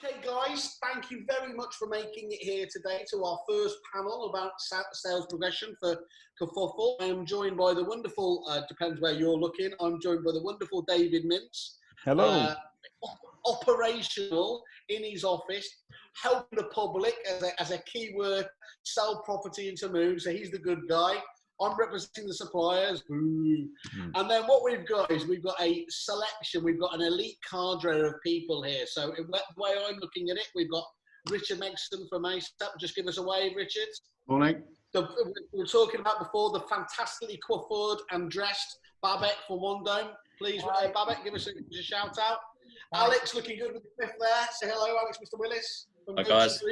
Okay, guys, thank you very much for making it here today to our first panel about sales progression for kerfuffle. I am joined by the wonderful, depends where you're looking, I'm joined by the wonderful David Mintz. Hello. Operational in his office, helping the public as a keyword, sell property into move, so he's the good guy. I'm representing the suppliers. And then what we've got is we've got a selection. We've got an elite cadre of people here. So the way I'm looking at it, we've got Richard Megson from Mansell. Just give us a wave, Richard. Morning. We were talking about before the fantastically coiffured and dressed Babek from OneDome. Please, Babek, give us a shout out. Alex looking good with the cliff there. Say hello, Alex, Mr. Willis. From Hi, guys.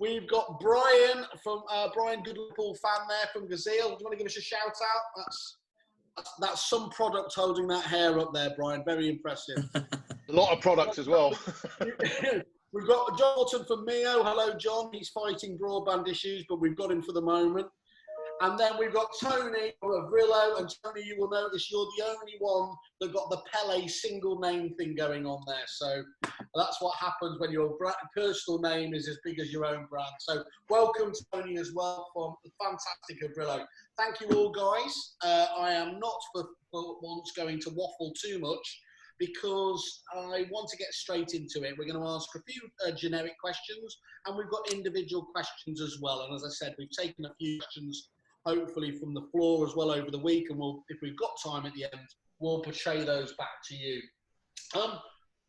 We've got Bryan from Bryan, good Liverpool fan there from Gazeal. Do you want to give us a shout out? That's some product holding that hair up there, Bryan. Very impressive. A lot of products as well. We've got John Horton from Mio. Hello, John. He's fighting broadband issues, but we've got him for the moment. And then we've got Tony from AVRillo. And Tony, you will notice you're the only one that got the Pele single name thing going on there. So that's what happens when your personal name is as big as your own brand. So welcome, Tony, as well from the fantastic AVRillo. Thank you all, guys. I am not for once going to waffle too much because I want to get straight into it. We're going to ask a few generic questions, and we've got individual questions as well. And as I said, we've taken a few questions hopefully from the floor as well over the week, and we'll, if we've got time at the end, we'll portray those back to you.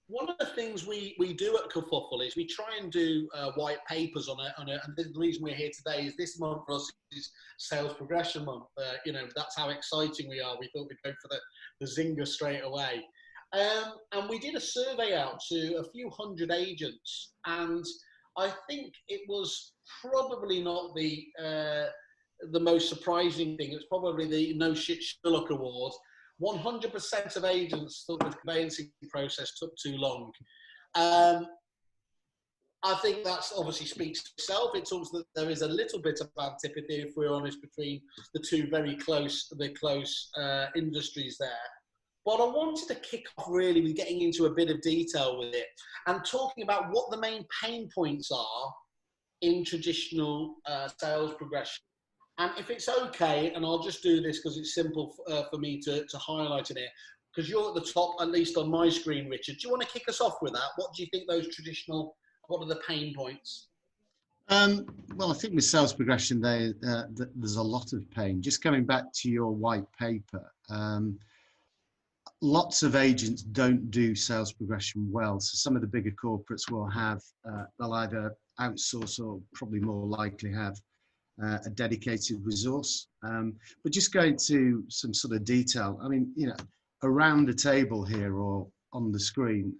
One of the things we do at kerfuffle is we try and do white papers on it, and the reason we're here today is this month for us is sales progression month. You know, that's how exciting we are. We thought we'd go for the zinger straight away. And we did a survey out to a few hundred agents, and I think it was probably not the most surprising thing. It's probably the No Shit Sherlock Award. 100% of agents thought the conveyancing process took too long. I think that's obviously speaks for itself. It talks that there is a little bit of antipathy, if we're honest, between the two very close industries there. But I wanted to kick off really with getting into a bit of detail with it and talking about what the main pain points are in traditional sales progression. And if it's okay, and I'll just do this because it's simple for me to highlight in here, because you're at the top, at least on my screen, Richard. Do you want to kick us off with that? What do you think what are the pain points? Well, I think with sales progression, there's a lot of pain. Just coming back to your white paper, lots of agents don't do sales progression well. So some of the bigger corporates will have, they'll either outsource or probably more likely have a dedicated resource. But just going to some sort of detail, I mean, you know, around the table here or on the screen,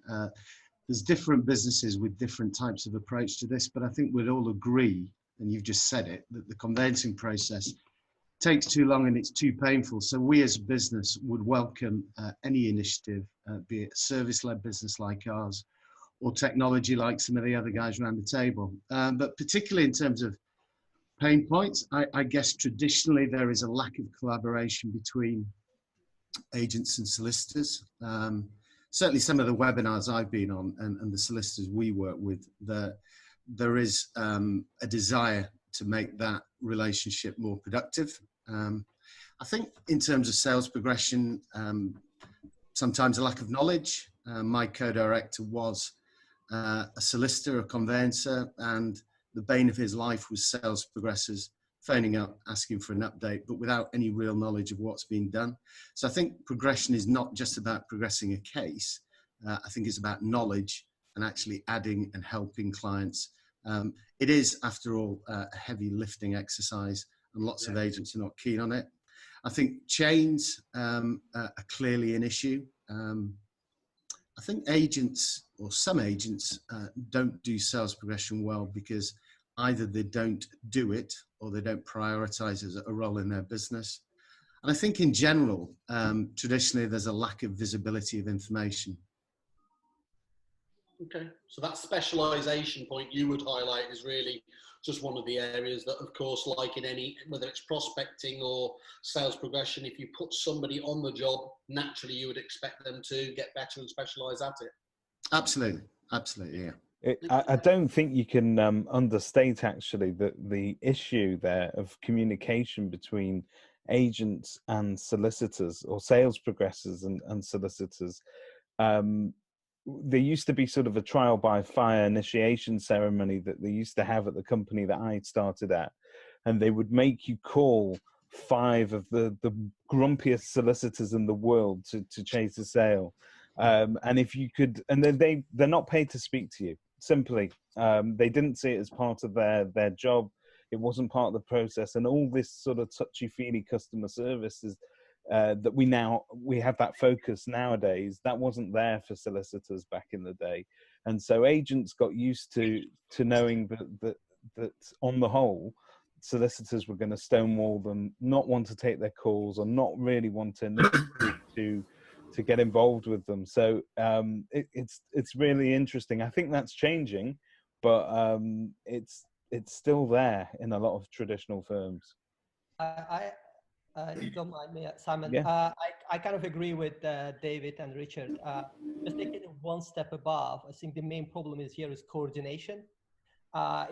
there's different businesses with different types of approach to this, but I think we'd all agree, and you've just said it, that the conveyancing process takes too long and it's too painful. So we as a business would welcome any initiative, be it a service-led business like ours or technology like some of the other guys around the table. But particularly in terms of pain points, I guess traditionally there is a lack of collaboration between agents and solicitors. Certainly some of the webinars I've been on and the solicitors we work with, there is a desire to make that relationship more productive. I think in terms of sales progression, sometimes a lack of knowledge. My co-director was a solicitor, a conveyancer, and the bane of his life was sales progressors phoning up, asking for an update, but without any real knowledge of what's being done. So I think progression is not just about progressing a case. I think it's about knowledge and actually adding and helping clients. It is, after all, a heavy lifting exercise, and lots of agents are not keen on it. I think chains are clearly an issue. I think agents, or some agents, don't do sales progression well because either they don't do it or they don't prioritize as a role in their business. And I think in general, traditionally, there's a lack of visibility of information. Okay, so that specialisation point you would highlight is really just one of the areas that, of course, like in any, whether it's prospecting or sales progression, if you put somebody on the job, naturally you would expect them to get better and specialise at it. Absolutely, absolutely, yeah. I don't think you can understate actually the issue there of communication between agents and solicitors, or sales progressors and solicitors. There used to be sort of a trial by fire initiation ceremony that they used to have at the company that I started at, and they would make you call 5 of the grumpiest solicitors in the world to chase a sale. And if you could, and then they're not paid to speak to you. Simply, they didn't see it as part of their job. It wasn't part of the process, and all this sort of touchy-feely customer service is that we have that focus nowadays. That wasn't there for solicitors back in the day, and so agents got used to knowing that on the whole, solicitors were going to stonewall them, not want to take their calls, or not really want to get involved with them. So it's really interesting. I think that's changing, but it's still there in a lot of traditional firms. If you don't mind me, Simon, Yeah. I kind of agree with David and Richard. Just taking it one step above, I think the main problem is coordination.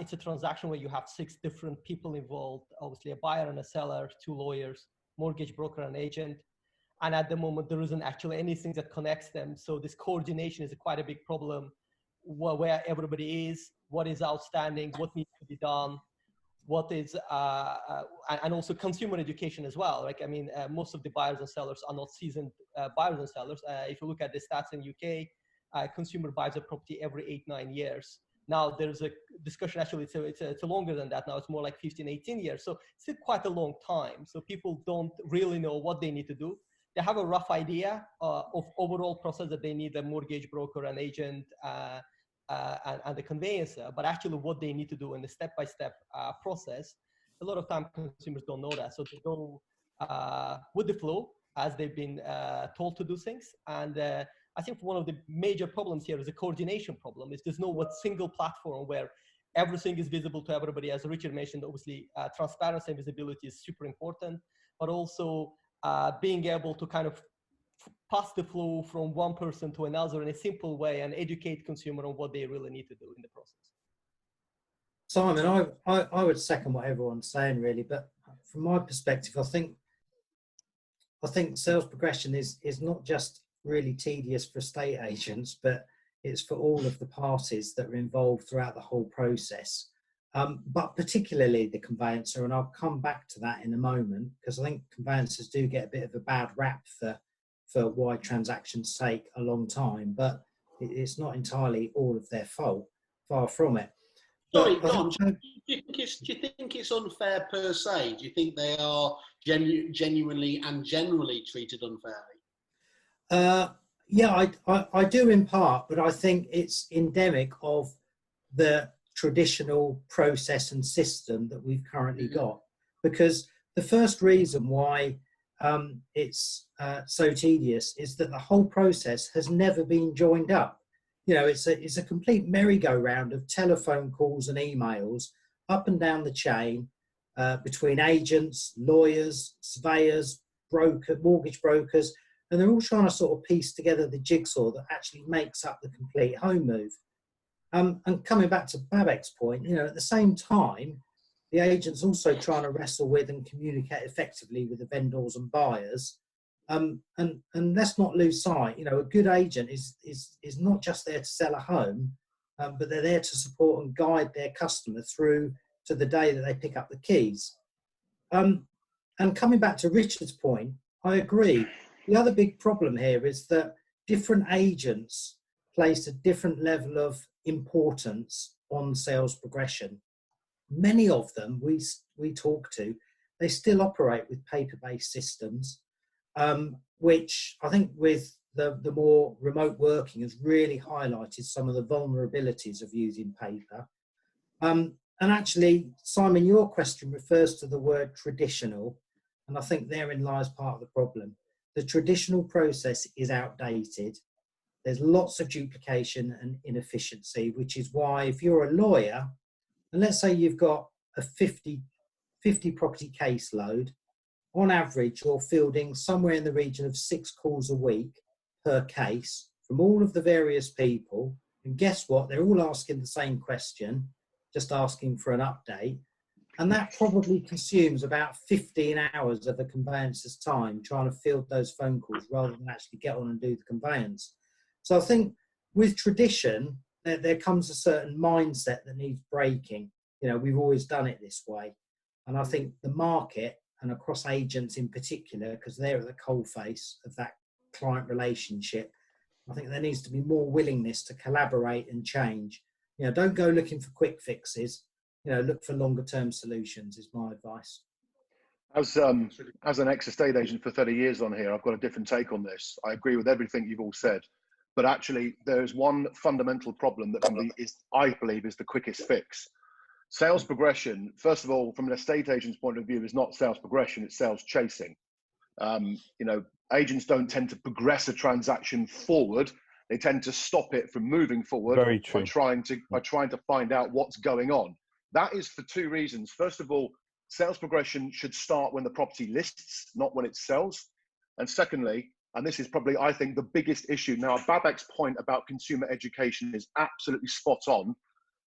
It's a transaction where you have 6 different people involved, obviously a buyer and a seller, 2 lawyers, mortgage broker and agent. And at the moment, there isn't actually anything that connects them. So this coordination is quite a big problem, where everybody is, what is outstanding, what needs to be done, what is, and also consumer education as well. Like, I mean, most of the buyers and sellers are not seasoned buyers and sellers. If you look at the stats in UK, consumer buys a property every 8-9 years. Now there's a discussion, actually, it's longer than that now. It's more like 15-18 years. So it's quite a long time. So people don't really know what they need to do. They have a rough idea of overall process, that they need a mortgage broker, an agent, and the conveyancer, but actually what they need to do in the step-by-step process, a lot of time consumers don't know that. So they go with the flow as they've been told to do things. And I think one of the major problems here is a coordination problem. There's no single platform where everything is visible to everybody. As Richard mentioned, obviously transparency and visibility is super important, but also being able to kind of pass the flow from one person to another in a simple way and educate consumer on what they really need to do in the process. Simon, I would second what everyone's saying, really, but from my perspective, I think sales progression is not just really tedious for estate agents, but it's for all of the parties that are involved throughout the whole process. But particularly the conveyancer, and I'll come back to that in a moment, because I think conveyancers do get a bit of a bad rap for why transactions take a long time, but it's not entirely all of their fault, far from it. Sorry, Don, do you think it's unfair per se? Do you think they are genuinely and generally treated unfairly? Yeah, I do in part, but I think it's endemic of the traditional process and system that we've currently got. Because the first reason why it's so tedious is that the whole process has never been joined up. You know, it's a complete merry-go-round of telephone calls and emails up and down the chain between agents, lawyers, surveyors, mortgage brokers, and they're all trying to sort of piece together the jigsaw that actually makes up the complete home move. And coming back to Babek's point, you know, at the same time, the agent's also trying to wrestle with and communicate effectively with the vendors and buyers. And let's not lose sight, you know, a good agent is not just there to sell a home, but they're there to support and guide their customer through to the day that they pick up the keys. And coming back to Richard's point, I agree. The other big problem here is that different agents place a different level of importance on sales progression. Many of them we talk to, they still operate with paper-based systems, which I think with the more remote working has really highlighted some of the vulnerabilities of using paper. And actually, Simon, your question refers to the word traditional, and I think therein lies part of the problem. The traditional process is outdated. There's lots of duplication and inefficiency, which is why if you're a lawyer, and let's say you've got a 50 property caseload, on average, you're fielding somewhere in the region of 6 calls a week per case from all of the various people. And guess what? They're all asking the same question, just asking for an update. And that probably consumes about 15 hours of the conveyancer's time trying to field those phone calls rather than actually get on and do the conveyance. So I think with tradition, there comes a certain mindset that needs breaking. You know, we've always done it this way. And I think the market, and across agents in particular, because they're at the coalface of that client relationship, I think there needs to be more willingness to collaborate and change. You know, don't go looking for quick fixes. You know, look for longer term solutions is my advice. As an ex-estate agent for 30 years on here, I've got a different take on this. I agree with everything you've all said, but actually there's one fundamental problem that I believe is the quickest fix. Sales progression, first of all, from an estate agent's point of view, is not sales progression, it's sales chasing. You know, agents don't tend to progress a transaction forward. They tend to stop it from moving forward by trying to find out what's going on. That is for two reasons. First of all, sales progression should start when the property lists, not when it sells. And secondly, and this is probably, I think, the biggest issue. Now, Babek's point about consumer education is absolutely spot on,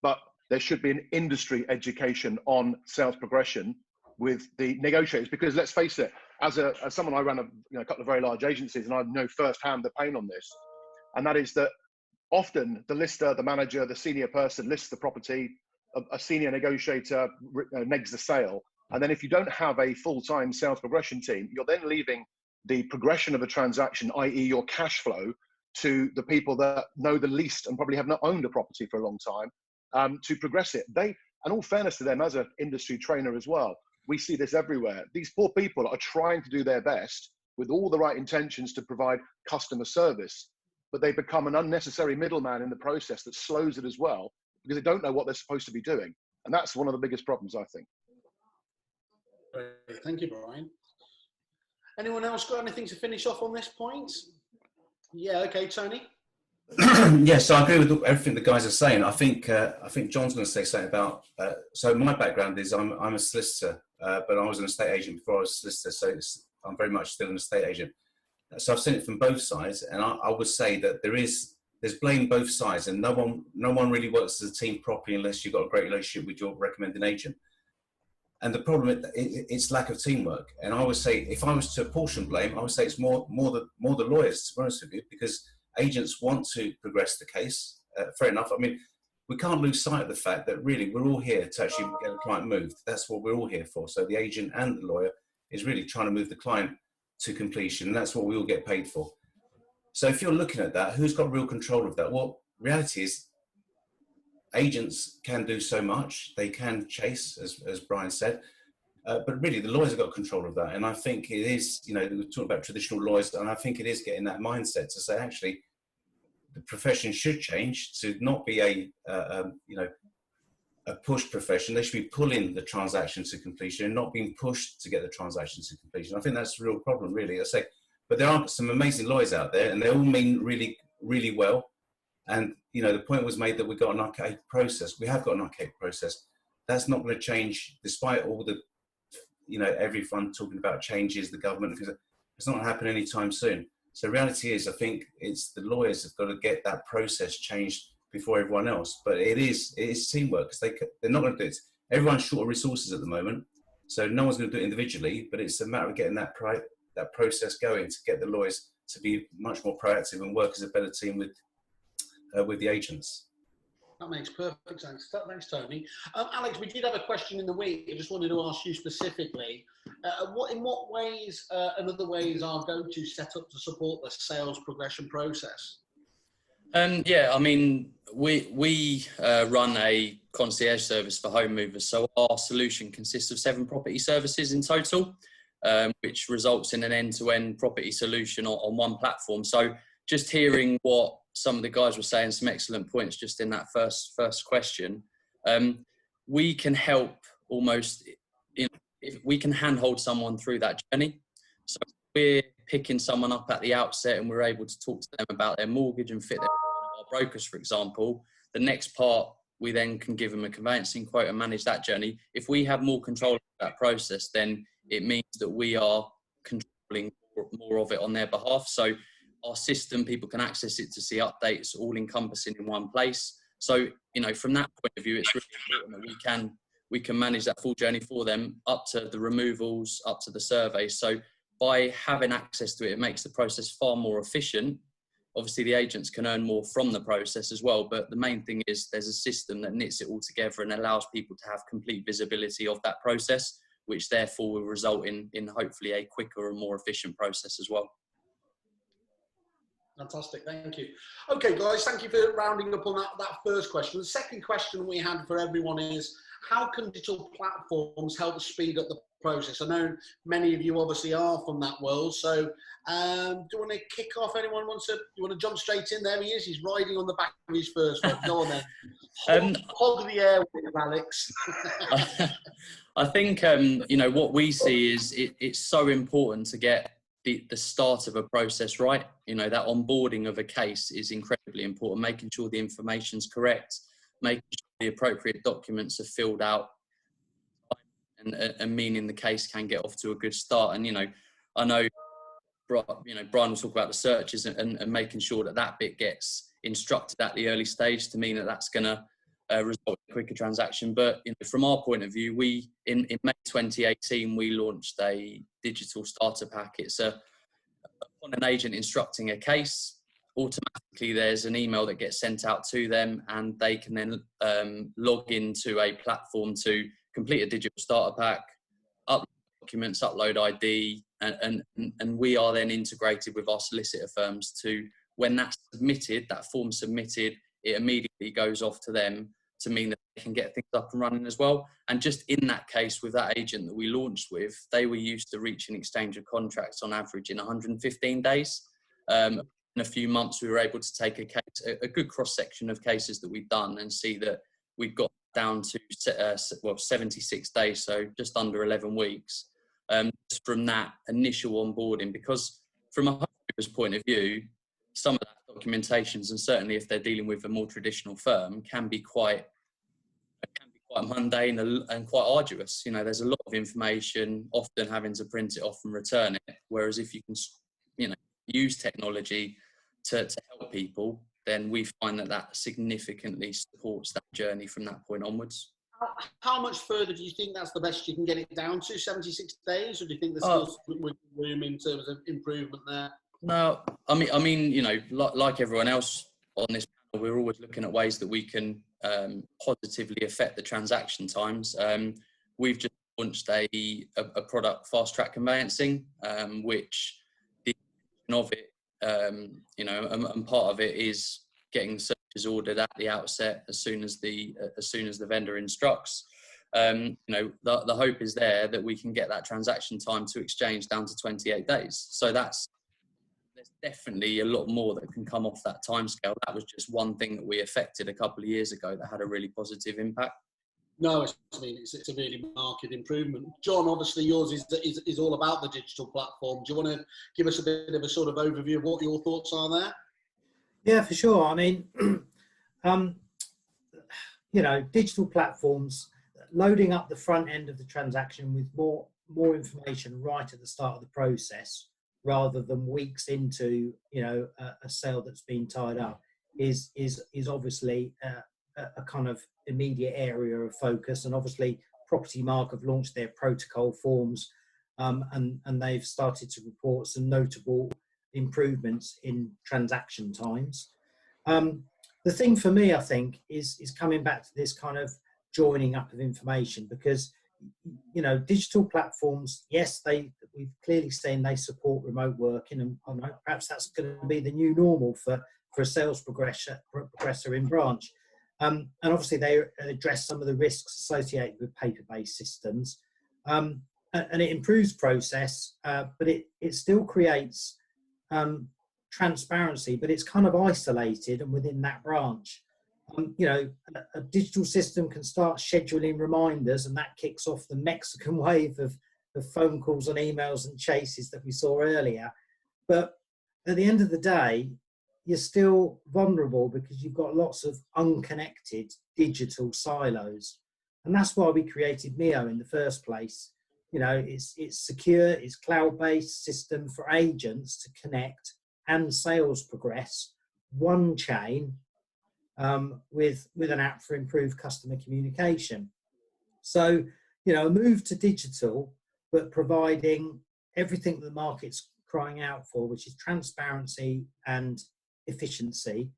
but there should be an industry education on sales progression with the negotiators, because let's face it, as someone, I ran a couple of very large agencies, and I know firsthand the pain on this. And that is that often the lister, the manager, the senior person lists the property, a senior negotiator negs the sale. And then if you don't have a full-time sales progression team, you're then leaving the progression of a transaction, i.e. your cash flow, to the people that know the least and probably have not owned a property for a long time to progress it. And all fairness to them, as an industry trainer as well, we see this everywhere. These poor people are trying to do their best with all the right intentions to provide customer service, but they become an unnecessary middleman in the process that slows it as well, because they don't know what they're supposed to be doing. And that's one of the biggest problems, I think. Great. Thank you, Brian. Anyone else got anything to finish off on this point? Yeah, okay, Tony. Yes, I agree with everything the guys are saying. I think John's going to say something about. So my background is I'm a solicitor, but I was an estate agent before I was a solicitor, so I'm very much still an estate agent. So I've seen it from both sides, and I would say that there's blame both sides, and no one really works as a team properly unless you've got a great relationship with your recommending agent. And the problem it's lack of teamwork. And I would say, if I was to apportion blame, I would say it's more the lawyers, to be honest with you, because agents want to progress the case. Fair enough. I mean, we can't lose sight of the fact that really we're all here to actually get a client moved. That's what we're all here for. So the agent and the lawyer is really trying to move the client to completion, and that's what we all get paid for. So if you're looking at that, who's got real control of that? Well, reality is agents can do so much. They can chase, as Brian said, but really the lawyers have got control of that. And I think it is, you know, we're talking about traditional lawyers, and I think it is getting that mindset to say, actually, the profession should change to not be a push profession. They should be pulling the transaction to completion and not being pushed to get the transaction to completion. I think that's a real problem, really. I say, but there are some amazing lawyers out there, and they all mean really, really well. And, you know, the point was made that we've got an archaic process. We have got an archaic process. That's not going to change, despite all the, you know, everyone talking about changes, the government, because it's not going to happen anytime soon. So reality is, I think it's the lawyers have got to get that process changed before everyone else. But it is teamwork, because they're not going to do it. Everyone's short of resources at the moment, so no one's going to do it individually. But it's a matter of getting that process going to get the lawyers to be much more proactive and work as a better team with the agents. That makes perfect sense. Thanks, Tony. Alex, we did have a question in the week. I just wanted to ask you specifically, in what ways and other ways are GOTO set up to support the sales progression process? Yeah, I mean, we run a concierge service for home movers. So our solution consists of 7 property services in total, which results in an end-to-end property solution on one platform. So just hearing what some of the guys were saying, some excellent points just in that first question. We can help almost, if we can handhold someone through that journey. So we're picking someone up at the outset and we're able to talk to them about their mortgage and fit their brokers, for example. The next part, we then can give them a conveyancing quote and manage that journey. If we have more control of that process, then it means that we are controlling more of it on their behalf. So our system, people can access it to see updates, all encompassing in one place. So, you know, from that point of view, it's really important that we can manage that full journey for them, up to the removals, up to the surveys. So by having access to it, it makes the process far more efficient. Obviously, the agents can earn more from the process as well, but the main thing is there's a system that knits it all together and allows people to have complete visibility of that process, which therefore will result in hopefully a quicker and more efficient process as well. Fantastic, thank you. Okay, guys, thank you for rounding up on that first question. The second question we had for everyone is, how can digital platforms help speed up the process? I know many of you obviously are from that world, so do you want to kick off? Anyone wants to? You want to jump straight in? There he is. He's riding on the back of his first one. Go on then. Hog the air with Alex. I think you know, what we see is it's so important to get the start of a process right. You know, that onboarding of a case is incredibly important, making sure the information's correct, making sure the appropriate documents are filled out, and meaning the case can get off to a good start. And, you know, I know, you know, Bryan will talk about the searches and making sure that bit gets instructed at the early stage to mean that that's going to result in a quicker transaction. But, you know, from our point of view, we in May 2018 we launched a digital starter pack. It's upon an agent instructing a case, automatically there's an email that gets sent out to them, and they can then log into a platform to complete a digital starter pack, upload documents, upload ID, and we are then integrated with our solicitor firms to, when that's submitted, that form submitted, it immediately goes off to them to mean that they can get things up and running as well. And just in that case with that agent that we launched with, they were used to reach an exchange of contracts on average in 115 days. In a few months, we were able to take a good cross-section of cases that we've done and see that we've got down to 76 days, so just under 11 weeks. Just from that initial onboarding, because from a homeowner's point of view, some of that documentations, and certainly if they're dealing with a more traditional firm, can be quite mundane and quite arduous. You know, there's a lot of information, often having to print it off and return it. Whereas if you can, you know, use technology to help people, then we find that significantly supports that journey from that point onwards. How much further do you think that's the best you can get it down to, 76 days, or do you think there's still room in terms of improvement there? No, I mean, you know, like everyone else on this panel, we're always looking at ways that we can positively affect the transaction times. We've just launched a product, Fast Track Conveyancing, which the of it, you know, and part of it is getting searches ordered at the outset as soon as the vendor instructs. You know, the hope is there that we can get that transaction time to exchange down to 28 days. So there's definitely a lot more that can come off that timescale. That was just one thing that we affected a couple of years ago that had a really positive impact. No, I mean, it's a really marked improvement. John, obviously yours is all about the digital platform. Do you want to give us a bit of a sort of overview of what your thoughts are there? Yeah, for sure. I mean, you know, digital platforms, loading up the front end of the transaction with more information right at the start of the process, rather than weeks into, you know, a sale that's been tied up, is obviously a kind of immediate area of focus. And obviously Property Mark have launched their protocol forms, and they've started to report some notable improvements in transaction times. The thing for me, I think, is coming back to this kind of joining up of information, because, you know, digital platforms, yes, we've clearly seen they support remote working, and perhaps that's going to be the new normal for a sales progressor in branch. And obviously they address some of the risks associated with paper-based systems, and it improves process, but it still creates transparency, but it's kind of isolated and within that branch. You know, a digital system can start scheduling reminders, and that kicks off the Mexican wave of phone calls and emails and chases that we saw earlier. But at the end of the day, you're still vulnerable because you've got lots of unconnected digital silos. And that's why we created Mio in the first place. You know, it's secure, it's cloud-based system for agents to connect and sales progress one chain with an app for improved customer communication. So, you know, a move to digital, but providing everything the market's crying out for, which is transparency and efficiency,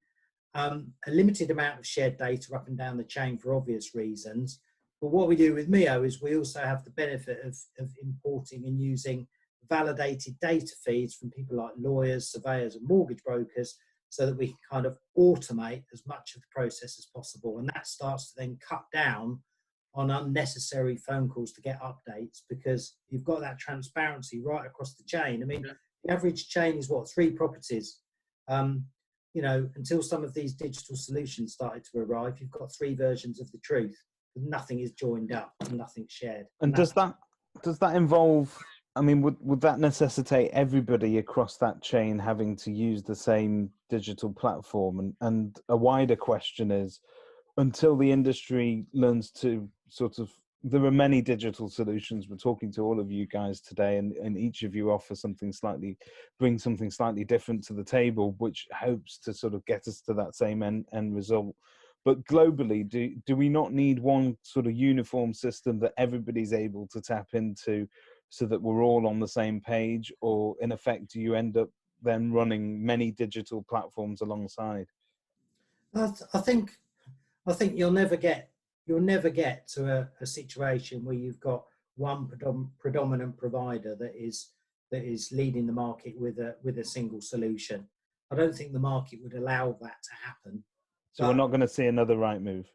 a limited amount of shared data up and down the chain for obvious reasons. But what we do with MEO is we also have the benefit of importing and using validated data feeds from people like lawyers, surveyors and mortgage brokers, so that we can kind of automate as much of the process as possible. And that starts to then cut down on unnecessary phone calls to get updates, because you've got that transparency right across the chain. I mean, the average chain is what, 3 properties? You know, until some of these digital solutions started to arrive, you've got 3 versions of the truth. Nothing is joined up and nothing's shared. And does that involve, I mean, would that necessitate everybody across that chain having to use the same digital platform? And a wider question is, until the industry learns to sort of, there are many digital solutions. We're talking to all of you guys today, and each of you offer something slightly, bring something slightly different to the table, which hopes to sort of get us to that same end result. But globally, do we not need one sort of uniform system that everybody's able to tap into, so that we're all on the same page? Or in effect, do you end up then running many digital platforms alongside? I think you'll never get to a situation where you've got one predominant provider that is leading the market with a single solution. I don't think the market would allow that to happen. So we're not going to see another right move?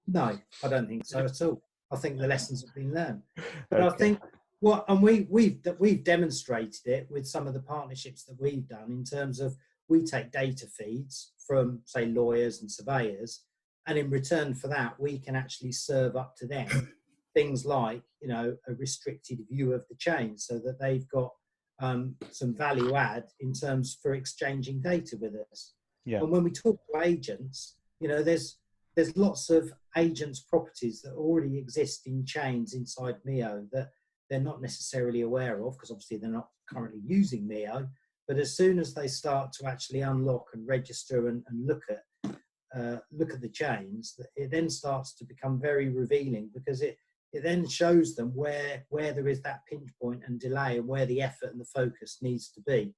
No, I don't think so at all. I think the lessons have been learned. But Okay. I think we've demonstrated it with some of the partnerships that we've done, in terms of we take data feeds from, say, lawyers and surveyors, and in return for that, we can actually serve up to them things like, you know, a restricted view of the chain, so that they've got some value add in terms for exchanging data with us. Yeah. And when we talk to agents, you know, there's lots of agents' properties that already exist in chains inside MEO that they're not necessarily aware of, because obviously they're not currently using MEO. But as soon as they start to actually unlock and register and look at the chains, it then starts to become very revealing, because it then shows them where there is that pinch point and delay, and where the effort and the focus needs to be.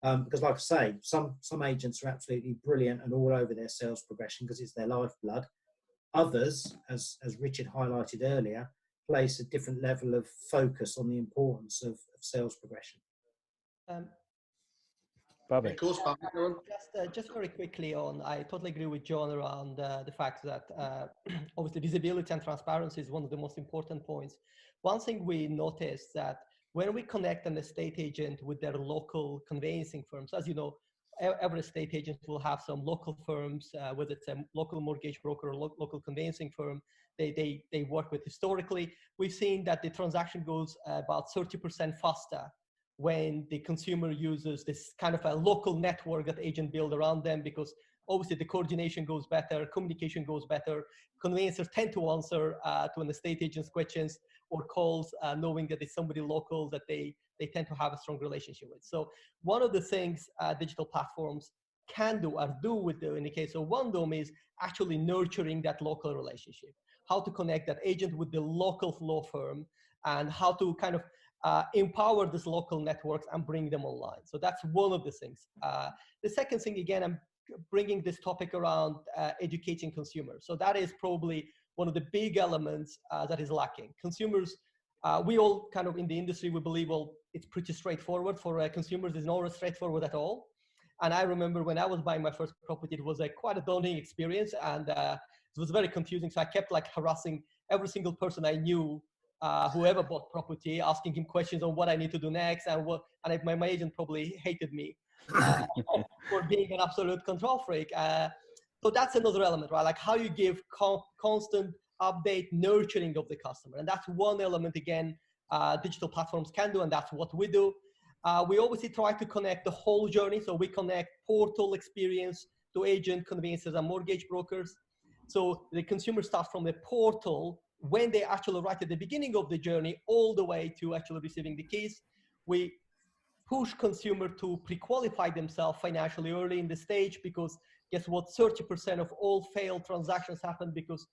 Because like I say, some agents are absolutely brilliant and all over their sales progression because it's their lifeblood. Others, as Richard highlighted earlier, place a different level of focus on the importance of sales progression. Babek. Of course, Babek. Just very quickly on, I totally agree with John around the fact that obviously visibility and transparency is one of the most important points. One thing we noticed that when we connect an estate agent with their local conveyancing firms, as you know, every estate agent will have some local firms, whether it's a local mortgage broker or local conveyancing firm they work with historically. We've seen that the transaction goes about 30% faster when the consumer uses this kind of a local network that agent build around them, because obviously the coordination goes better, communication goes better. Conveyancers tend to answer to an estate agent's questions or calls, knowing that it's somebody local that they tend to have a strong relationship with. So one of the things digital platforms can do or do with in the case of OneDome is actually nurturing that local relationship. How to connect that agent with the local law firm, and how to kind of empower these local networks and bring them online. So that's one of the things. The second thing, again, I'm bringing this topic around educating consumers. So that is probably one of the big elements that is lacking. Consumers, we all kind of in the industry, we believe, well, it's pretty straightforward. For consumers, it's not straightforward at all. And I remember when I was buying my first property, it was quite a daunting experience, and it was very confusing. So I kept harassing every single person I knew, whoever bought property, asking him questions on what I need to do next, and my agent probably hated me for being an absolute control freak. So that's another element, right? Like how you give constant update, nurturing of the customer. And that's one element, again, digital platforms can do, and that's what we do. We obviously try to connect the whole journey. So we connect portal experience to agent, conveyancers, and mortgage brokers. So the consumer starts from the portal when they actually right at the beginning of the journey, all the way to actually receiving the keys. We push consumer to pre-qualify themselves financially early in the stage, because guess what, 30% of all failed transactions happen because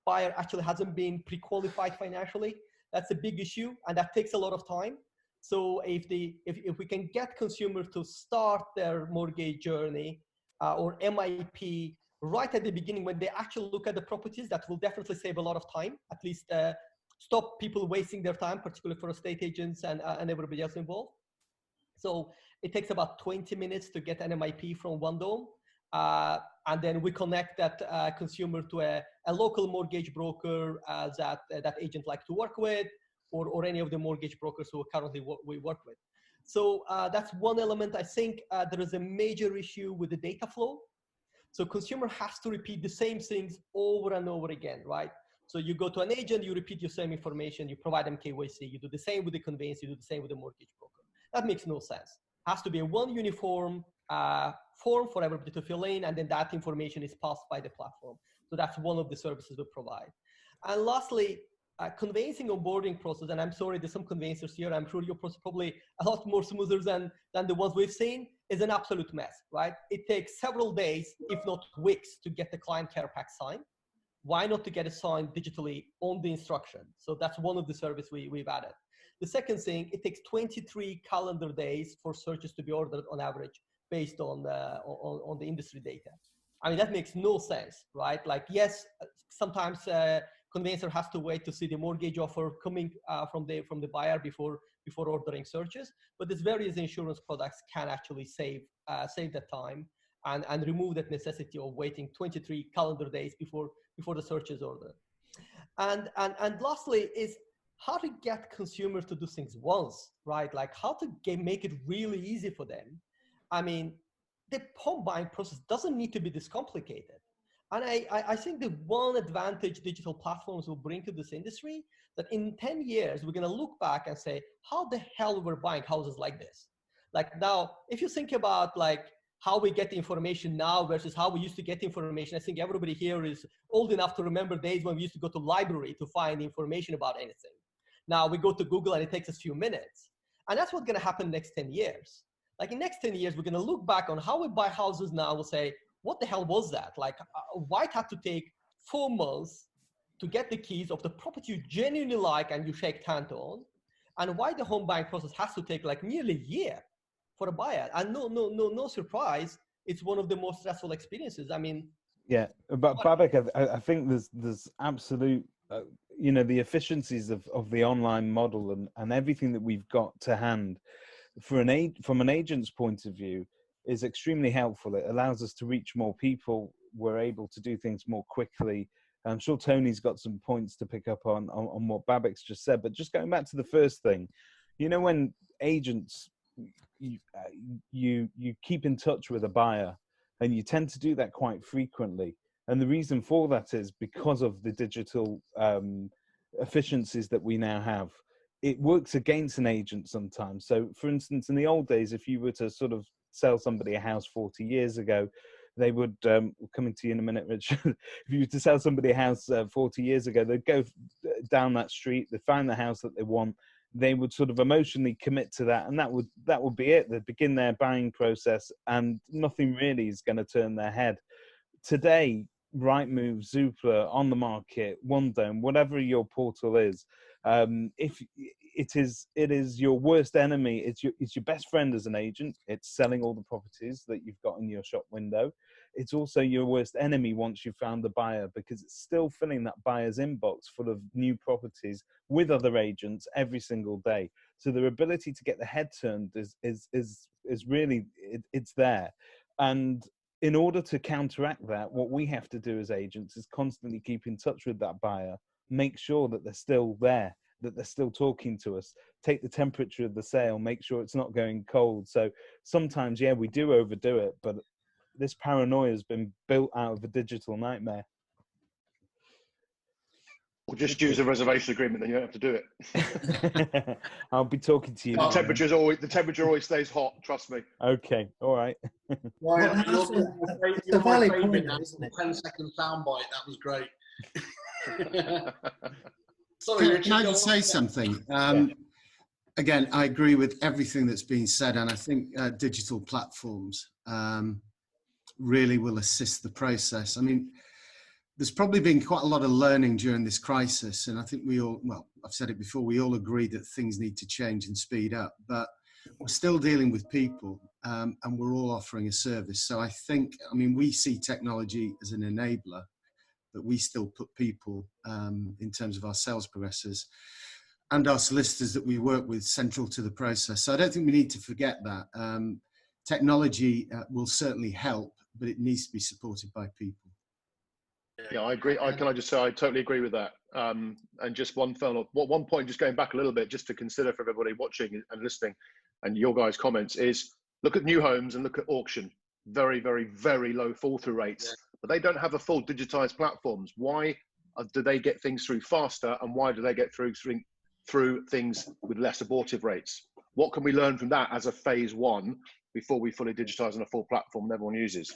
buyer actually hasn't been pre-qualified financially. That's a big issue, and that takes a lot of time. So if we can get consumer to start their mortgage journey or MIP right at the beginning when they actually look at the properties, that will definitely save a lot of time, at least stop people wasting their time, particularly for estate agents and everybody else involved. So it takes about 20 minutes to get an MIP from OneDome. And then we connect that consumer to a local mortgage broker that agent like to work with, or any of the mortgage brokers who currently we work with. So that's one element. I think there is a major issue with the data flow. So consumer has to repeat the same things over and over again, right? So you go to an agent, you repeat your same information, you provide them KYC, you do the same with the conveyance, you do the same with the mortgage broker. That makes no sense. It has to be a one uniform form for everybody to fill in, and then that information is passed by the platform. So that's one of the services we provide. And lastly, conveyancing onboarding process, and I'm sorry, there's some conveyancers here, I'm sure your process probably a lot more smoother than the ones we've seen, is an absolute mess, right? It takes several days, if not weeks, to get the client care pack signed. Why not to get it signed digitally on the instruction? So that's one of the services we've added. The second thing, it takes 23 calendar days for searches to be ordered on average based on the industry data. I mean, that makes no sense, right? Like, yes, sometimes conveyancer has to wait to see the mortgage offer coming from the buyer before ordering searches, but these various insurance products can actually save that time and remove that necessity of waiting 23 calendar days before the search is ordered. And lastly is how to get consumers to do things once, right? Like how to make it really easy for them. I mean, the home buying process doesn't need to be this complicated. And I think the one advantage digital platforms will bring to this industry, that in 10 years, we're going to look back and say, how the hell we're buying houses like this? Like now, if you think about like how we get the information now versus how we used to get information, I think everybody here is old enough to remember days when we used to go to library to find information about anything. Now we go to Google and it takes us a few minutes. And that's what's going to happen next 10 years. Like in next 10 years, we're going to look back on how we buy houses now. We'll say, what the hell was that? Like why it had to take 4 months to get the keys of the property you genuinely like and you shake hands on, and why the home buying process has to take like nearly a year for a buyer. And no surprise, it's one of the most stressful experiences. I mean, yeah, but Babek, I think there's absolute, the efficiencies of the online model and everything that we've got to hand from an agent's point of view is extremely helpful. It allows us to reach more people. We're able to do things more quickly. I'm sure Tony's got some points to pick up on what Babek's just said, but just going back to the first thing, when agents, you keep in touch with a buyer, and you tend to do that quite frequently. And the reason for that is because of the digital efficiencies that we now have. It works against an agent sometimes. So for instance, in the old days, if you were to sort of sell somebody a house 40 years ago, they would, coming to you in a minute, Richard, if you were to sell somebody a house 40 years ago, they'd go down that street, they'd find the house that they want, they would sort of emotionally commit to that, and that would be it. They'd begin their buying process, and nothing really is going to turn their head. Today, Rightmove, Zoopla, On the Market, OneDome, whatever your portal is, if it is your worst enemy, it's your best friend as an agent. It's selling all the properties that you've got in your shop window. It's also your worst enemy once you've found the buyer, because it's still filling that buyer's inbox full of new properties with other agents every single day. So their ability to get the head turned is really, it's there. And in order to counteract that, what we have to do as agents is constantly keep in touch with that buyer, make sure that they're still there, that they're still talking to us, take the temperature of the sale, make sure it's not going cold. So sometimes, yeah, we do overdo it, but this paranoia has been built out of a digital nightmare. Or just use a reservation agreement, then you don't have to do it. I'll be talking to you. The temperature always stays hot, trust me. Okay, all right. Well, it's a valid point, isn't it? 10-second soundbite, that was great. Sorry, Richard, can I just say something? again, I agree with everything that's been said, and I think digital platforms really will assist the process. I mean, there's probably been quite a lot of learning during this crisis, and I think we all, well, I've said it before, we all agree that things need to change and speed up, but we're still dealing with people, and we're all offering a service. So I think, I mean, we see technology as an enabler, but we still put people in terms of our sales progressors and our solicitors that we work with central to the process. So I don't think we need to forget that. Technology will certainly help, but it needs to be supported by people. Yeah, I agree. Can I just say I totally agree with that. And just one point, just going back a little bit, just to consider for everybody watching and listening, and your guys' comments is: look at new homes and look at auction. Very, very, very low fall through rates, but they don't have a full digitized platforms. Why do they get things through faster, and why do they get through things with less abortive rates? What can we learn from that as a phase one before we fully digitize on a full platform and everyone uses?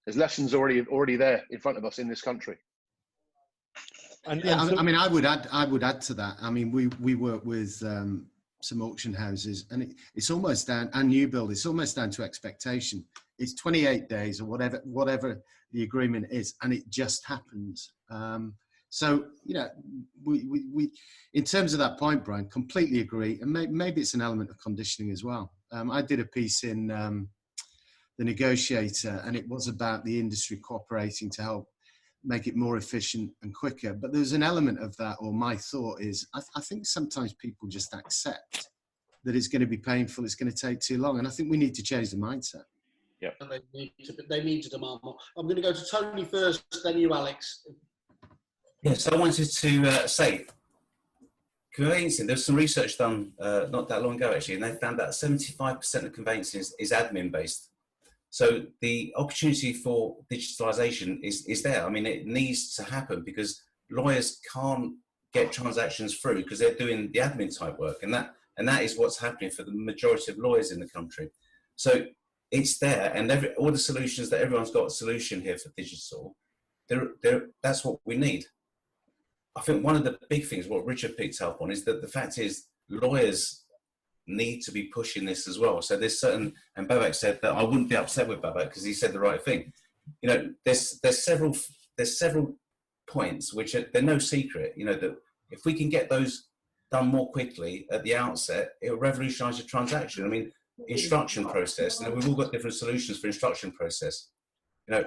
There's lessons already there in front of us in this country. And I mean, I would add to that. I mean, we work with some auction houses, and it's almost down, and new build, it's almost down to expectation. It's 28 days or whatever the agreement is, and it just happens. So, you know, we in terms of that point, Brian, completely agree. And maybe it's an element of conditioning as well. I did a piece in The Negotiator, and it was about the industry cooperating to help make it more efficient and quicker. But there's an element of that, or my thought is, I think sometimes people just accept that it's going to be painful, it's going to take too long. And I think we need to change the mindset. Yeah. They need to demand more. I'm going to go to Tony first, then you, Alex. Yes, I wanted to say, conveyancing, there's some research done not that long ago actually, and they found that 75% of conveyancing is admin based. So the opportunity for digitalisation is there. I mean, it needs to happen because lawyers can't get transactions through because they're doing the admin type work, and that is what's happening for the majority of lawyers in the country. So it's there, and all the solutions that everyone's got a solution here for digital. That's what we need. I think one of the big things, what Richard picked up on, is that the fact is lawyers need to be pushing this as well. So there's certain, and Babek said that I wouldn't be upset with Babek because he said the right thing. You know, there's several points which they're no secret. You know, that if we can get those done more quickly at the outset, it will revolutionise your transaction. I mean, instruction process. You know, we've all got different solutions for instruction process. You know,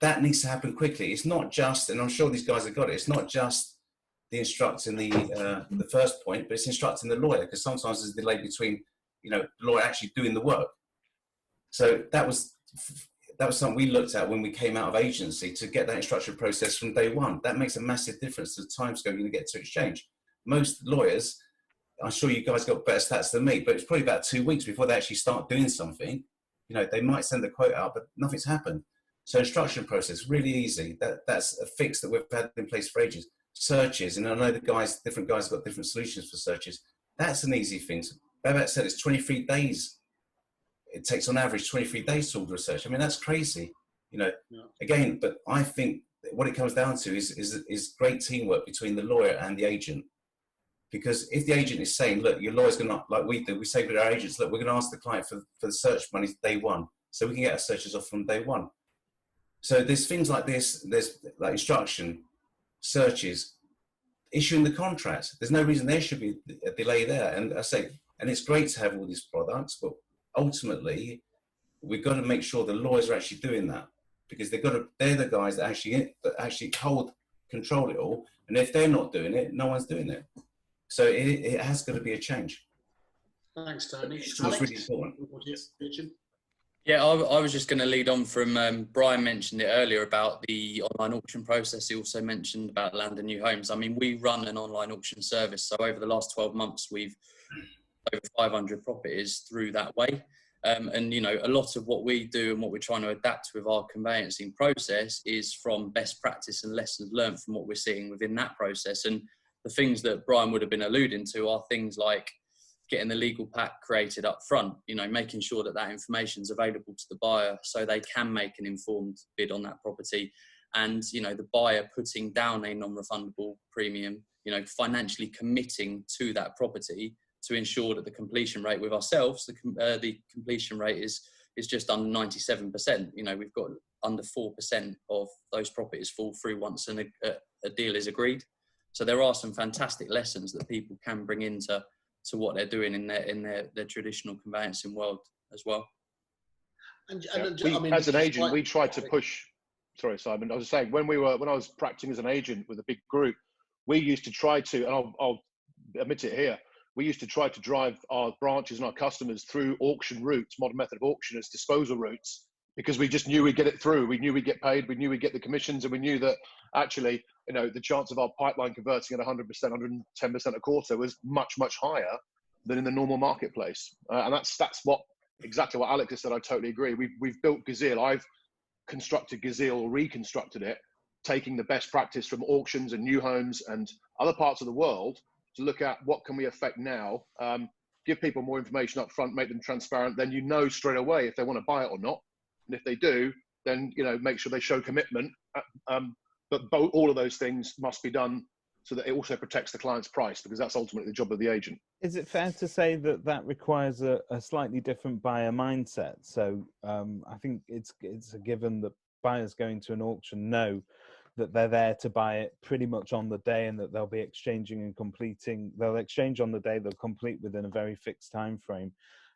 that needs to happen quickly. It's not just, and I'm sure these guys have got it, it's not just the instructing the first point, but it's instructing the lawyer, because sometimes there's a delay between, you know, the lawyer actually doing the work. So that was something we looked at when we came out of agency, to get that instruction process from day one. That makes a massive difference to the timescale you're going to get to exchange. Most lawyers, I'm sure you guys got better stats than me, but it's probably about 2 weeks before they actually start doing something. You know, they might send the quote out, but nothing's happened. So instruction process, really easy. That's a fix that we've had in place for ages. Searches, and I know different guys have got different solutions for searches. That's an easy thing. Babek said it's 23 days. It takes on average 23 days to order a search. I mean, that's crazy. You know, again, but I think what it comes down to is great teamwork between the lawyer and the agent. Because if the agent is saying, look, your lawyer's going to, like we do, we say to our agents, look, we're going to ask the client for the search money day one, so we can get our searches off from day one. So there's things like this, there's like instruction, searches, issuing the contracts. There's no reason there should be a delay there. And I say, and it's great to have all these products, but ultimately we've got to make sure the lawyers are actually doing that, because they're the guys that actually control it all. And if they're not doing it, no one's doing it. So it has got to be a change. Thanks, Tony. So it's really important. Yeah, I was just going to lead on from Bryan mentioned it earlier about the online auction process. He also mentioned about land and new homes. I mean, we run an online auction service. So over the last 12 months, we've over 500 properties through that way. And, you know, a lot of what we do and what we're trying to adapt with our conveyancing process is from best practice and lessons learned from what we're seeing within that process. And the things that Bryan would have been alluding to are things like getting the legal pack created up front, you know, making sure that that information is available to the buyer so they can make an informed bid on that property. And, you know, the buyer putting down a non-refundable premium, you know, financially committing to that property to ensure that the completion rate with ourselves, the completion rate is just under 97%. You know, we've got under 4% of those properties fall through once a deal is agreed. So there are some fantastic lessons that people can bring into what they're doing in their traditional conveyancing world as well. And we, I mean, as an agent, we tried to push. Sorry, Simon. I was saying when I was practicing as an agent with a big group, we used to try to, and I'll admit it here, we used to try to drive our branches and our customers through auction routes, modern method of auction as disposal routes, because we just knew we'd get it through. We knew we'd get paid. We knew we'd get the commissions, and we knew that actually, you know, the chance of our pipeline converting at 100%, 110% a quarter was much, much higher than in the normal marketplace. And that's exactly what Alex has said. I totally agree. We've built Gazeal. I've constructed Gazeal or reconstructed it, taking the best practice from auctions and new homes and other parts of the world to look at what can we affect now, give people more information up front, make them transparent, then you know straight away if they want to buy it or not. And if they do, then, you know, make sure they show commitment. But all of those things must be done so that it also protects the client's price, because that's ultimately the job of the agent. Is it fair to say that that requires a slightly different buyer mindset? So I think it's a given that buyers going to an auction know that they're there to buy it pretty much on the day, and that they'll be exchanging and completing. They'll exchange on the day, they'll complete within a very fixed time frame.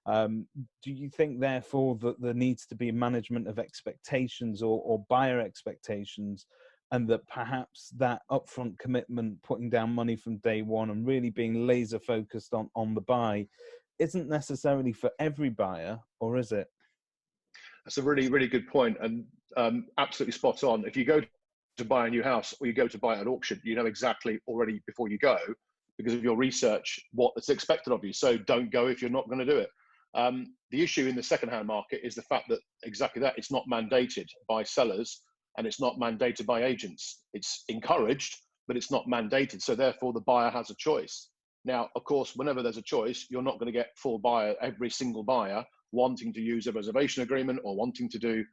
Do you think, therefore, that there needs to be management of expectations or buyer expectations, and that perhaps that upfront commitment, putting down money from day one and really being laser focused on the buy, isn't necessarily for every buyer, or is it? That's a really, really good point, and absolutely spot on. If you go to buy a new house or you go to buy at an auction, you know exactly already before you go, because of your research, what is expected of you. So don't go if you're not going to do it. The issue in the second-hand market is the fact that exactly that, it's not mandated by sellers and it's not mandated by agents. It's encouraged, but it's not mandated. So therefore the buyer has a choice. Now, of course, whenever there's a choice, you're not going to get every single buyer wanting to use a reservation agreement or wanting to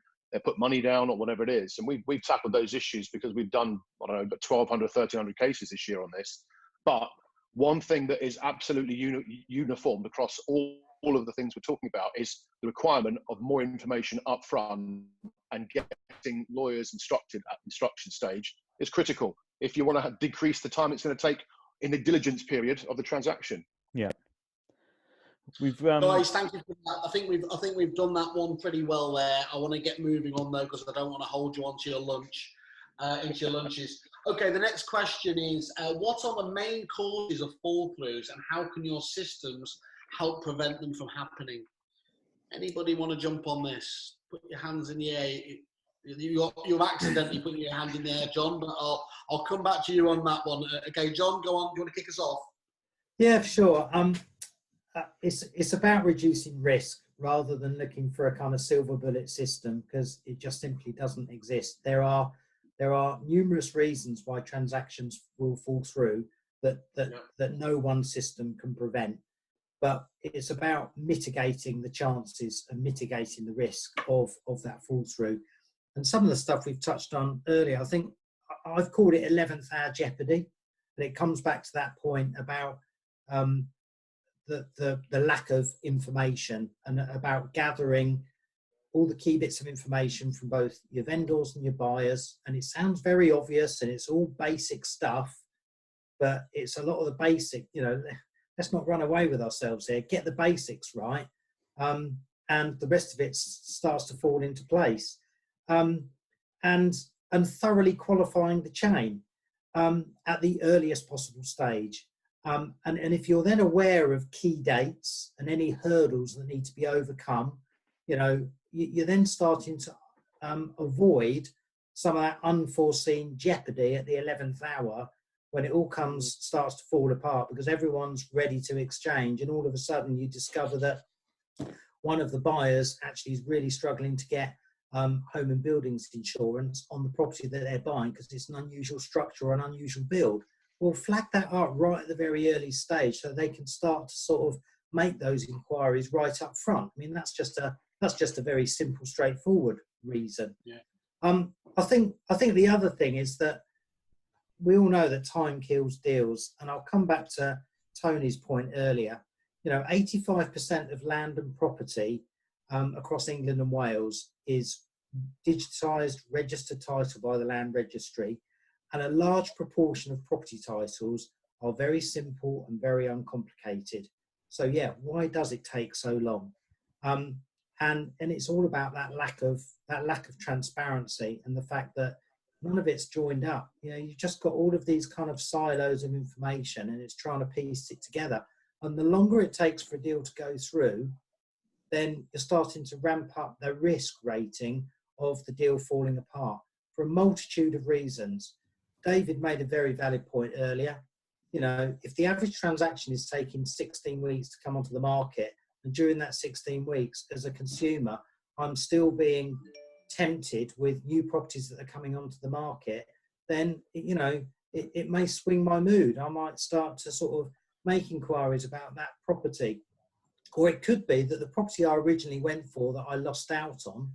put money down or whatever it is. And we've tackled those issues because we've done, I don't know, about 1,200, 1,300 cases this year on this. But one thing that is absolutely uniform across all of the things we're talking about is the requirement of more information up front, and getting lawyers instructed at instruction stage is critical if you want to decrease the time it's going to take in the diligence period of the transaction. Yeah. Guys, thank you for that. I think we've done that one pretty well there. I want to get moving on though, because I don't want to hold you onto your lunch, into your lunches. Okay, the next question is, what are the main causes of fall throughs, and how can your systems help prevent them from happening? Anybody want to jump on this? Put your hands in the air. You've accidentally put your hand in the air, John, but I'll come back to you on that one. Okay, John, go on. Do you want to kick us off? Yeah, sure. It's about reducing risk rather than looking for a kind of silver bullet system, because it just simply doesn't exist. There are numerous reasons why transactions will fall through that no one system can prevent. But it's about mitigating the chances and mitigating the risk of that fall through. And some of the stuff we've touched on earlier, I think I've called it 11th hour jeopardy. And it comes back to that point about the lack of information, and about gathering all the key bits of information from both your vendors and your buyers. And it sounds very obvious and it's all basic stuff, but it's a lot of the basic, let's not run away with ourselves here. Get the basics right, and the rest of it starts to fall into place. And thoroughly qualifying the chain at the earliest possible stage. And if you're then aware of key dates and any hurdles that need to be overcome, you're then starting to avoid some of that unforeseen jeopardy at the 11th hour, when it all starts to fall apart because everyone's ready to exchange, and all of a sudden you discover that one of the buyers actually is really struggling to get home and buildings insurance on the property that they're buying because it's an unusual structure or an unusual build. We'll flag that up right at the very early stage so they can start to sort of make those inquiries right up front. I mean, that's just a very simple, straightforward reason. Yeah. I think the other thing is that we all know that time kills deals, and I'll come back to Tony's point earlier. You know, 85% of land and property across England and Wales is digitised, registered title by the Land Registry, and a large proportion of property titles are very simple and very uncomplicated. So yeah, why does it take so long? And it's all about that lack of transparency and the fact that none of it's joined up. You know, you've just got all of these kind of silos of information, and it's trying to piece it together. And the longer it takes for a deal to go through, then you're starting to ramp up the risk rating of the deal falling apart for a multitude of reasons. David made a very valid point earlier. You know, if the average transaction is taking 16 weeks to come onto the market, and during that 16 weeks, as a consumer, I'm still being tempted with new properties that are coming onto the market, then, you know, it may swing my mood. I might start to sort of make inquiries about that property. Or it could be that the property I originally went for that I lost out on,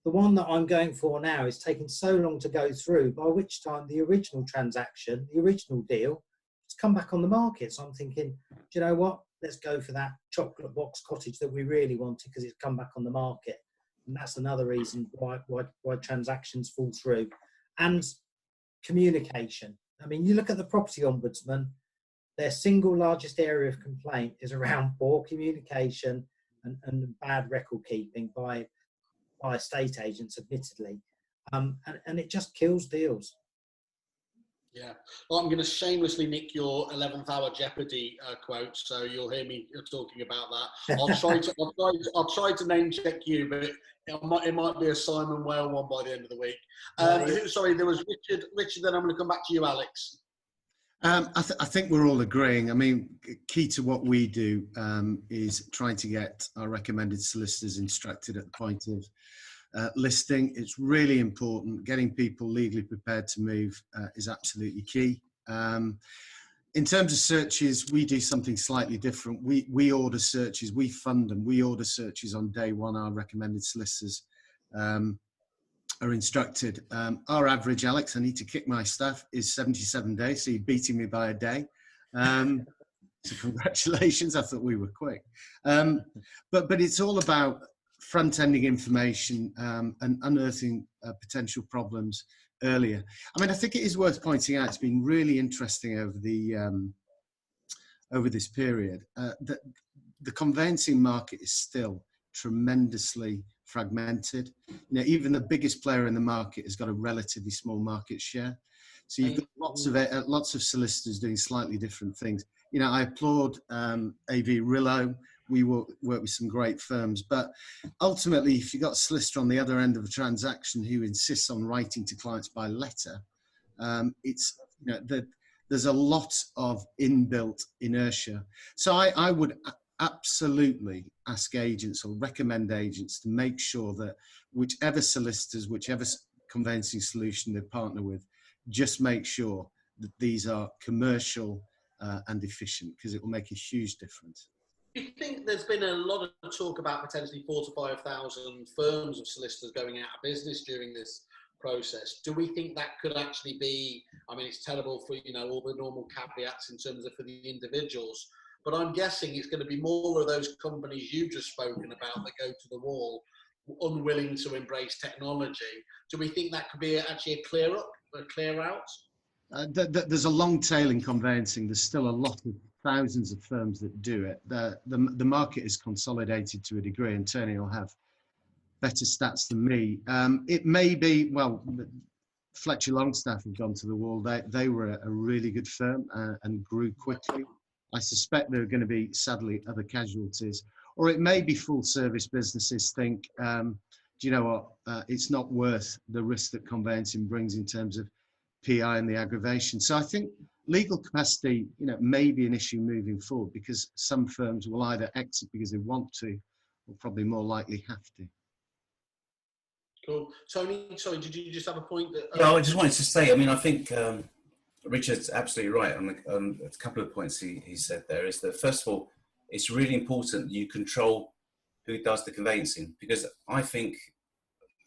the one that I'm going for now is taking so long to go through, by which time the original transaction, the original deal, has come back on the market. So I'm thinking, do you know what? Let's go for that chocolate box cottage that we really wanted because it's come back on the market. And that's another reason why transactions fall through. And communication. I mean, you look at the property ombudsman, their single largest area of complaint is around poor communication and bad record keeping by estate agents, admittedly. And it just kills deals. Yeah, well, I'm going to shamelessly nick your 11th hour Jeopardy quote, so you'll hear me talking about that. I'll try to name check you, but it might be a Simon Whale one by the end of the week. Sorry, there was Richard. Then I'm going to come back to you, Alex. I think we're all agreeing. I mean, key to what we do is trying to get our recommended solicitors instructed at the point of listing. It's really important. Getting people legally prepared to move is absolutely key. In terms of searches, we do something slightly different. We order searches, we fund them. We order searches on day one. Our recommended solicitors are instructed. Our average, Alex, I need to kick my staff, is 77 days, so you're beating me by a day. So congratulations, I thought we were quick. But it's all about front-ending information and unearthing potential problems earlier. I mean, I think it is worth pointing out, it's been really interesting over this period, that the conveyancing market is still tremendously fragmented. You know, even the biggest player in the market has got a relatively small market share. So you've got lots of solicitors doing slightly different things. You know, I applaud AVRillo. We work with some great firms, but ultimately, if you've got a solicitor on the other end of a transaction who insists on writing to clients by letter, it's, you know, there's a lot of inbuilt inertia. So I would absolutely ask agents or recommend agents to make sure that whichever solicitors, whichever conveyancing solution they partner with, just make sure that these are commercial and efficient, because it will make a huge difference. Do you think there's been a lot of talk about potentially 4,000 to 5,000 firms of solicitors going out of business during this process? Do we think that could actually be, I mean, it's terrible for, you know, all the normal caveats in terms of for the individuals, but I'm guessing it's going to be more of those companies you've just spoken about that go to the wall, unwilling to embrace technology. Do we think that could be actually a clear out? There's a long tail in conveyancing. There's still a lot of thousands of firms that do it. The market is consolidated to a degree, and Tony will have better stats than me. It may be, well, Fletcher Longstaff have gone to the wall. They were a really good firm and grew quickly. I suspect there are going to be, sadly, other casualties. Or it may be full service businesses think, do you know what, it's not worth the risk that conveyancing brings in terms of PI and the aggravation. So I think legal capacity, you know, may be an issue moving forward, because some firms will either exit because they want to, or probably more likely have to. Cool. Tony, sorry, did you just have a point? That, Yeah, I just wanted to say, I mean, I think Richard's absolutely right on a couple of points he said there, is that, first of all, it's really important you control who does the conveyancing, because I think,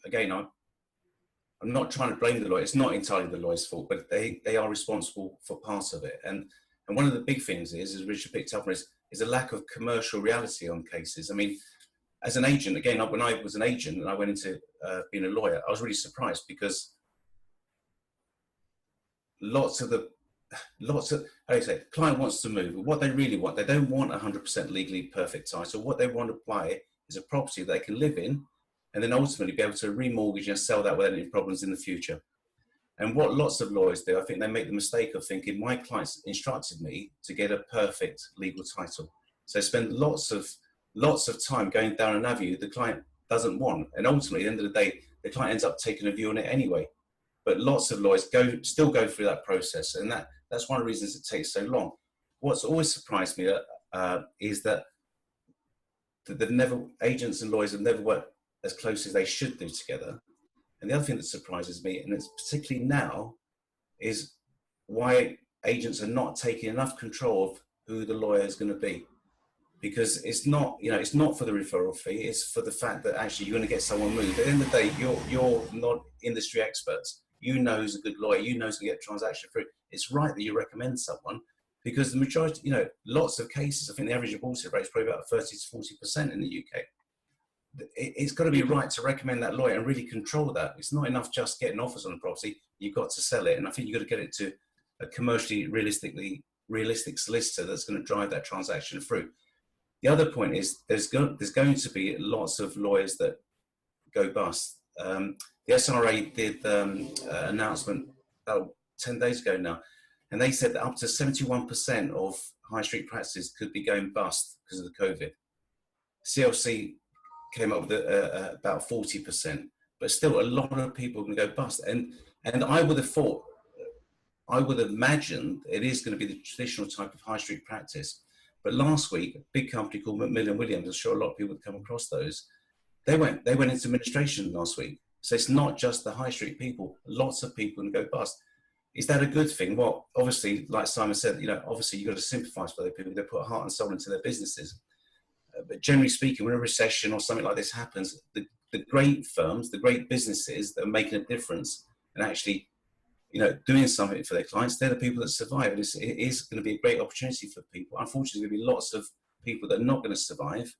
again, I'm not trying to blame the lawyer. It's not entirely the lawyer's fault, but they are responsible for part of it. And one of the big things is, as Richard picked up on, is is a lack of commercial reality on cases. I mean, as an agent, again, when I was an agent and I went into being a lawyer, I was really surprised because lots of, how do you say, client wants to move, but what they really want, they don't want 100% legally perfect title. What they want to buy is a property that they can live in and then ultimately be able to remortgage and sell that without any problems in the future. And what lots of lawyers do, I think they make the mistake of thinking, my clients instructed me to get a perfect legal title. So they spend lots of time going down an avenue the client doesn't want. And ultimately, at the end of the day, the client ends up taking a view on it anyway. But lots of lawyers still go through that process. And that's one of the reasons it takes so long. What's always surprised me is that agents and lawyers have never worked as close as they should do together. And the other thing that surprises me, and it's particularly now, is why agents are not taking enough control of who the lawyer is going to be. Because it's not for the referral fee, it's for the fact that actually you're going to get someone moved. At the end of the day, you're not industry experts. You know who's a good lawyer, you know who's going to get a transaction through. It's right that you recommend someone, because the majority, lots of cases, I think the average abortive rate is probably about 30 to 40% in the UK. It's got to be right to recommend that lawyer and really control that. It's not enough just getting offers on a property. You've got to sell it. And I think you've got to get it to a commercially realistic solicitor that's going to drive that transaction through. The other point is there's going to be lots of lawyers that go bust. The SRA did an announcement about 10 days ago now, and they said that up to 71% of high street practices could be going bust because of the COVID. CLC came up with about 40%, but still a lot of people can go bust. And I would have imagined it is going to be the traditional type of high street practice. But last week, a big company called Macmillan Williams, I'm sure a lot of people have come across those, they went into administration last week. So it's not just the high street people, lots of people can go bust. Is that a good thing? Well, obviously, like Simon said, obviously you've got to sympathise with other people. They put heart and soul into their businesses. But generally speaking, when a recession or something like this happens, the great firms, the great businesses that are making a difference and actually, doing something for their clients, they're the people that survive. And it is going to be a great opportunity for people. Unfortunately, there's going to be lots of people that are not going to survive.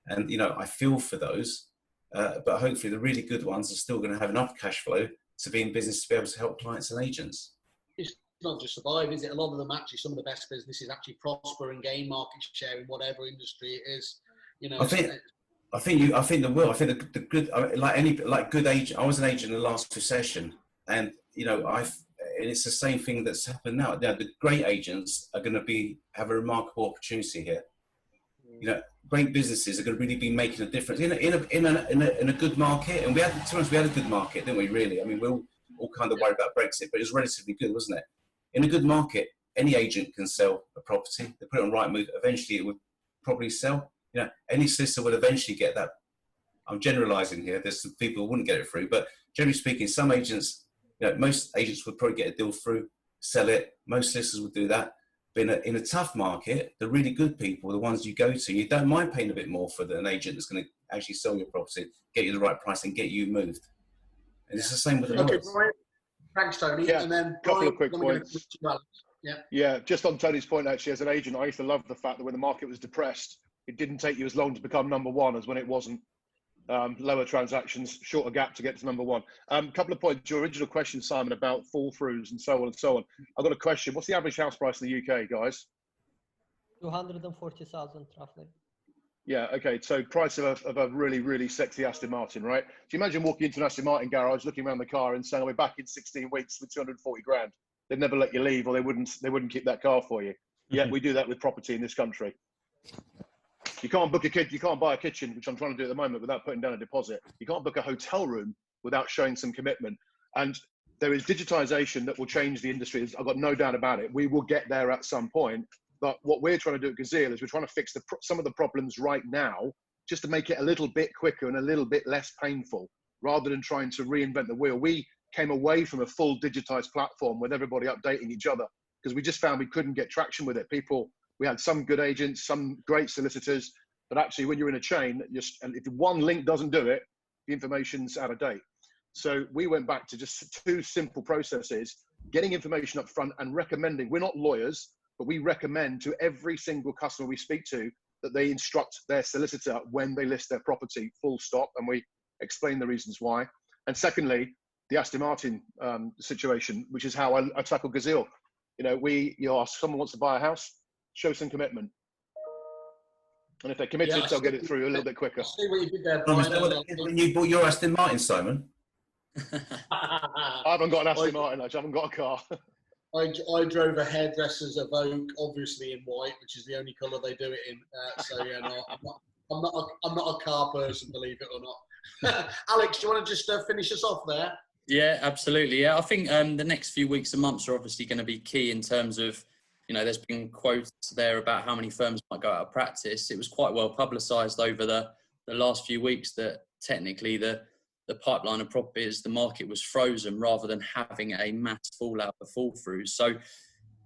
And, I feel for those. But hopefully the really good ones are still going to have enough cash flow to be in business to be able to help clients and agents. It's not just survive, is it? A lot of them actually, some of the best businesses actually prosper and gain market share in whatever industry it is. I think they will. I think the good, like good agent. I was an agent in the last recession, and it's the same thing that's happened now. The great agents are going to have a remarkable opportunity here. Great businesses are going to really be making a difference in a good market. And we had a good market, didn't we? Really, I mean, we're all kind of worried about Brexit, but it was relatively good, wasn't it? In a good market, any agent can sell a property. They put it on Rightmove. Eventually, it would probably sell. Any solicitor would eventually get that. I'm generalising here. There's some people who wouldn't get it through, but generally speaking, some agents, most agents would probably get a deal through, sell it. Most solicitors would do that. But in a tough market, the really good people, the ones you go to, you don't mind paying a bit more for an agent that's going to actually sell your property, get you the right price, and get you moved. And it's the same with the lawyers. Brian. Thanks, Tony. Yeah, and then couple Brian, of quick points. Yeah, just on Tony's point, actually, as an agent, I used to love the fact that when the market was depressed, it didn't take you as long to become number one as when it wasn't. Lower transactions, shorter gap to get to number one. Couple of points. Your original question, Simon, about fall throughs and so on and so on. I've got a question. What's the average house price in the UK, guys? 240,000 roughly. Yeah, okay. So price of a really, really sexy Aston Martin, right? Do you imagine walking into an Aston Martin garage, looking around the car and saying, we're back in 16 weeks for 240 grand. They'd never let you leave, or they wouldn't keep that car for you. Yet we do that with property in this country. You can't you can't buy a kitchen, which I'm trying to do at the moment, without putting down a deposit. You can't book a hotel room without showing some commitment. And there is digitization that will change the industry. I've got no doubt about it. We will get there at some point. But what we're trying to do at Gazeal is we're trying to fix some of the problems right now, just to make it a little bit quicker and a little bit less painful, rather than trying to reinvent the wheel. We came away from a full digitized platform with everybody updating each other because we just found we couldn't get traction with it. We had some good agents, some great solicitors, but actually when you're in a chain, and if one link doesn't do it, the information's out of date. So we went back to just two simple processes: getting information up front and recommending. We're not lawyers, but we recommend to every single customer we speak to that they instruct their solicitor when they list their property, full stop, and we explain the reasons why. And secondly, the Aston Martin situation, which is how I tackle Gazeal. You ask someone wants to buy a house, show some commitment. And if they're committed, they'll get it through a little bit quicker. I see what you did there, Is Bryan. that what it is when you bought your Aston Martin, Simon? I haven't got an Aston Martin, I haven't got a car. I drove a hairdresser's Evoque, obviously in white, which is the only colour they do it in. So yeah, no, I'm not a car person, believe it or not. Alex, do you want to just finish us off there? Yeah, absolutely. Yeah, I think the next few weeks and months are obviously going to be key in terms of, there's been quotes there about how many firms might go out of practice. It was quite well publicised over the last few weeks that technically the pipeline of properties, the market was frozen rather than having a mass fallout of fall through. So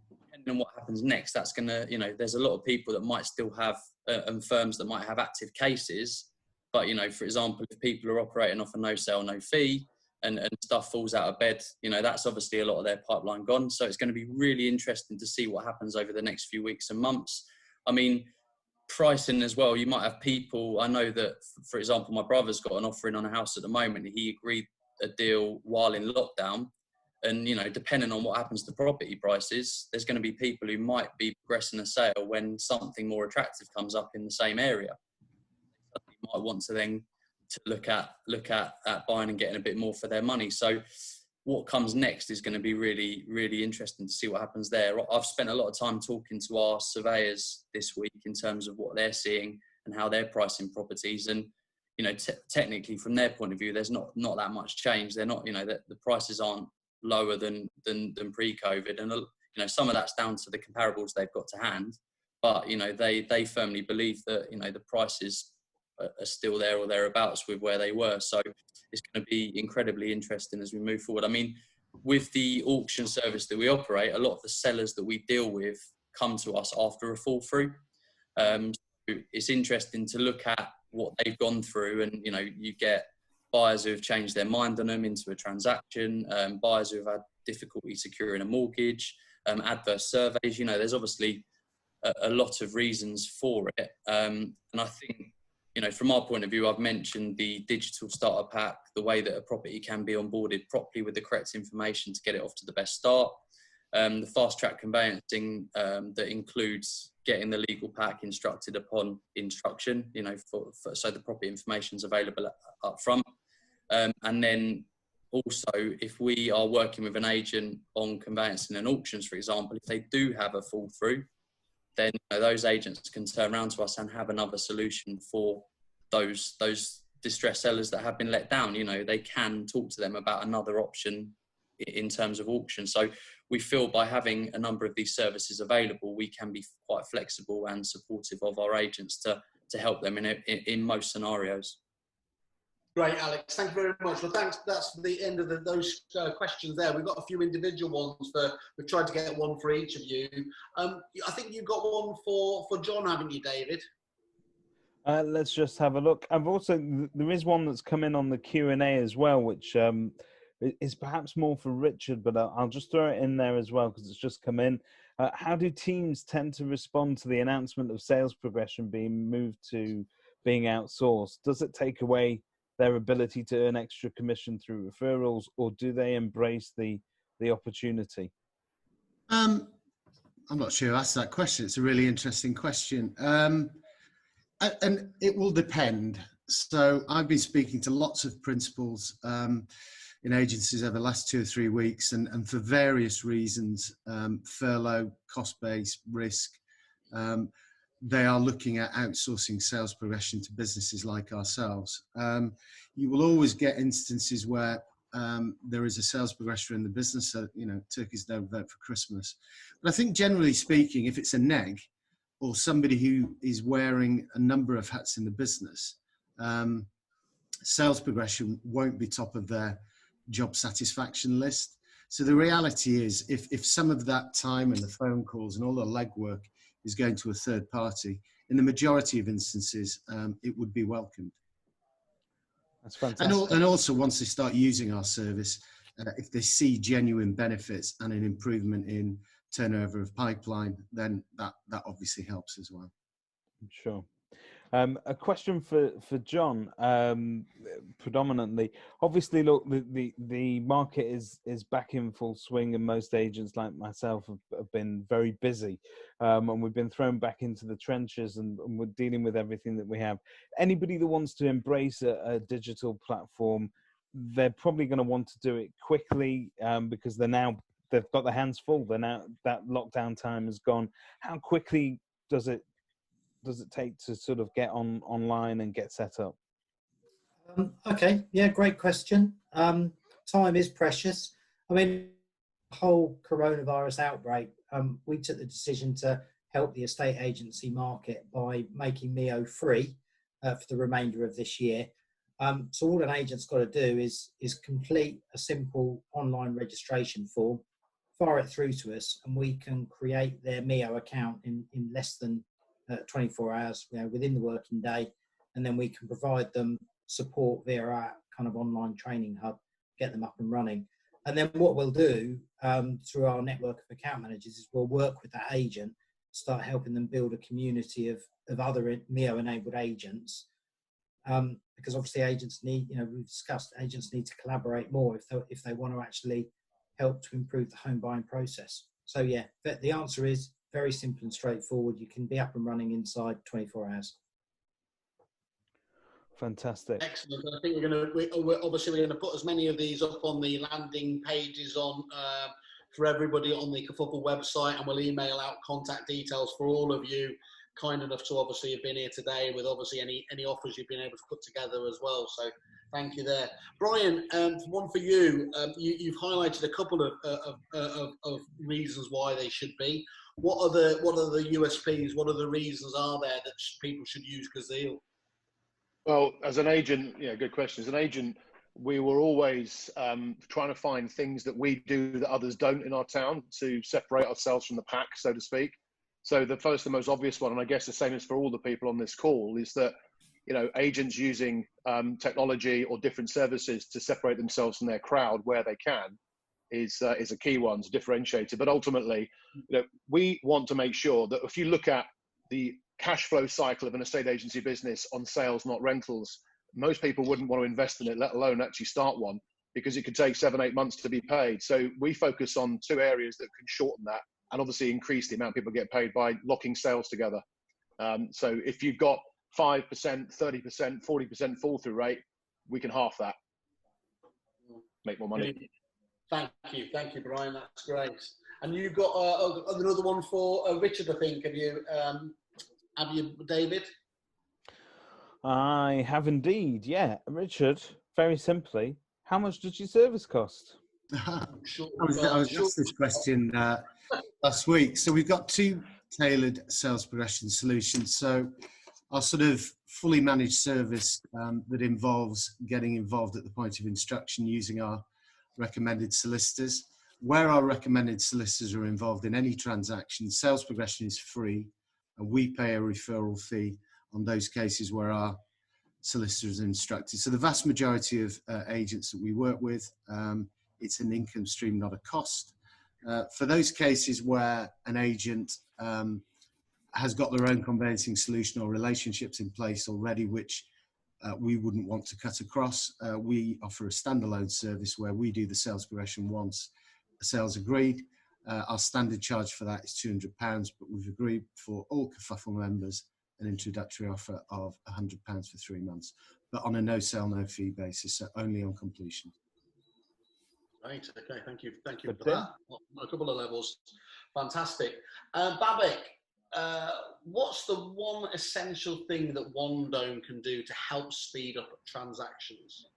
depending on what happens next, that's going to, there's a lot of people that might still have, and firms that might have active cases. But, for example, if people are operating off a no sale, no fee, and stuff falls out of bed, that's obviously a lot of their pipeline gone. So it's going to be really interesting to see what happens over the next few weeks and months. I mean, pricing as well, you might have people, I know that, for example, my brother's got an offering on a house at the moment. He agreed a deal while in lockdown. And, depending on what happens to property prices, there's going to be people who might be progressing a sale when something more attractive comes up in the same area. You might want to then look at buying and getting a bit more for their money. So what comes next is going to be really, really interesting to see what happens there. I've spent a lot of time talking to our surveyors this week in terms of what they're seeing and how they're pricing properties. And, technically from their point of view, there's not that much change. They're not, the prices aren't lower than pre-COVID. And, some of that's down to the comparables they've got to hand. But, they firmly believe that, the prices are still there or thereabouts with where they were. So it's going to be incredibly interesting as we move forward. I mean, with the auction service that we operate, a lot of the sellers that we deal with come to us after a fall through. So it's interesting to look at what they've gone through, and you get buyers who have changed their mind on them into a transaction, buyers who have had difficulty securing a mortgage, adverse surveys. There's obviously a lot of reasons for it. And I think, from our point of view, I've mentioned the digital starter pack, the way that a property can be onboarded properly with the correct information to get it off to the best start. The fast track conveyancing that includes getting the legal pack instructed upon instruction, so the property information is available up front. And then also, if we are working with an agent on conveyancing and auctions, for example, if they do have a fall through, then those agents can turn around to us and have another solution for those distressed sellers that have been let down. They can talk to them about another option in terms of auction. So we feel by having a number of these services available, we can be quite flexible and supportive of our agents to help them in most scenarios. Great, Alex. Thank you very much. Well, thanks. That's the end of those questions there. We've got a few individual ones. We've tried to get one for each of you. I think you've got one for John, haven't you, David? Let's just have a look. There is one that's come in on the Q&A as well, which is perhaps more for Richard, but I'll just throw it in there as well because it's just come in. How do teams tend to respond to the announcement of sales progression being moved to being outsourced? Does it take away their ability to earn extra commission through referrals, or do they embrace the opportunity? I'm not sure who asked that question. It's a really interesting question. And it will depend. So I've been speaking to lots of principals in agencies over the last 2 or 3 weeks, and for various reasons, furlough, cost base, risk, they are looking at outsourcing sales progression to businesses like ourselves. You will always get instances where there is a sales progressor in the business, so, turkeys don't vote for Christmas. But I think generally speaking, if it's a neg or somebody who is wearing a number of hats in the business, sales progression won't be top of their job satisfaction list. So the reality is, if some of that time and the phone calls and all the legwork is going to a third party, in the majority of instances, it would be welcomed. That's fantastic. And also, once they start using our service, if they see genuine benefits and an improvement in turnover of pipeline, then that obviously helps as well. Sure. A question for John, predominantly. Obviously, look, the market is back in full swing, and most agents like myself have been very busy, and we've been thrown back into the trenches, and we're dealing with everything that we have. Anybody that wants to embrace a digital platform, they're probably going to want to do it quickly, because they've got their hands full. They're now, that lockdown time is gone. How quickly does it take to sort of get online and get set up? Okay, yeah, great question. Time is precious. I mean, the whole coronavirus outbreak, we took the decision to help the estate agency market by making MEO free for the remainder of this year. So all an agent's got to do is complete a simple online registration form, fire it through to us, and we can create their MEO account in less than 24 hours, within the working day, and then we can provide them support via our kind of online training hub, get them up and running. And then what we'll do through our network of account managers is we'll work with that agent, start helping them build a community of other MEO enabled agents, because obviously agents need, we've discussed, agents need to collaborate more if they want to actually help to improve the home buying process. So yeah, the answer is very simple and straightforward. You can be up and running inside 24 hours. Fantastic. Excellent. I think we're obviously going to put as many of these up on the landing pages for everybody on the kerfuffle website, and we'll email out contact details for all of you kind enough to obviously have been here today with obviously any offers you've been able to put together as well. So thank you there. Bryan, one for you. You've highlighted a couple of reasons why they should be. What are the USPs? What are the reasons are there that people should use Gazeal? Well, as an agent, good question. As an agent, we were always trying to find things that we do that others don't in our town to separate ourselves from the pack, so to speak. So the first and most obvious one, and I guess the same is for all the people on this call, is that agents using technology or different services to separate themselves from their crowd where they can is a key one, to differentiate it. But ultimately, we want to make sure that if you look at the cash flow cycle of an estate agency business on sales, not rentals, most people wouldn't want to invest in it, let alone actually start one, because it could take 7-8 months to be paid. So we focus on two areas that can shorten that and obviously increase the amount people get paid by locking sales together. So if you've got 5%, 30%, 40% fall through rate, we can half that. Make more money. Thank you, Bryan. That's great. And you've got another one for Richard, I think. Have you, David? I have indeed, yeah. Richard, very simply, how much does your service cost? I was asked this question last week. So we've got two tailored sales progression solutions. So our sort of fully managed service that involves getting involved at the point of instruction using our recommended solicitors. Where our recommended solicitors are involved in any transaction, sales progression is free, and we pay a referral fee on those cases where our solicitors are instructed. So the vast majority of agents that we work with, it's an income stream, not a cost. For those cases where an agent has got their own conveyancing solution or relationships in place already, which we wouldn't want to cut across, we offer a standalone service where we do the sales progression once a sale's agreed. Our standard charge for that is £200, but we've agreed for all kerfuffle members an introductory offer of £100 for 3 months, but on a no sale, no fee basis, so only on completion. Right, okay, thank you for that. A couple of levels. Fantastic. Babek, what's the one essential thing that OneDome can do to help speed up transactions?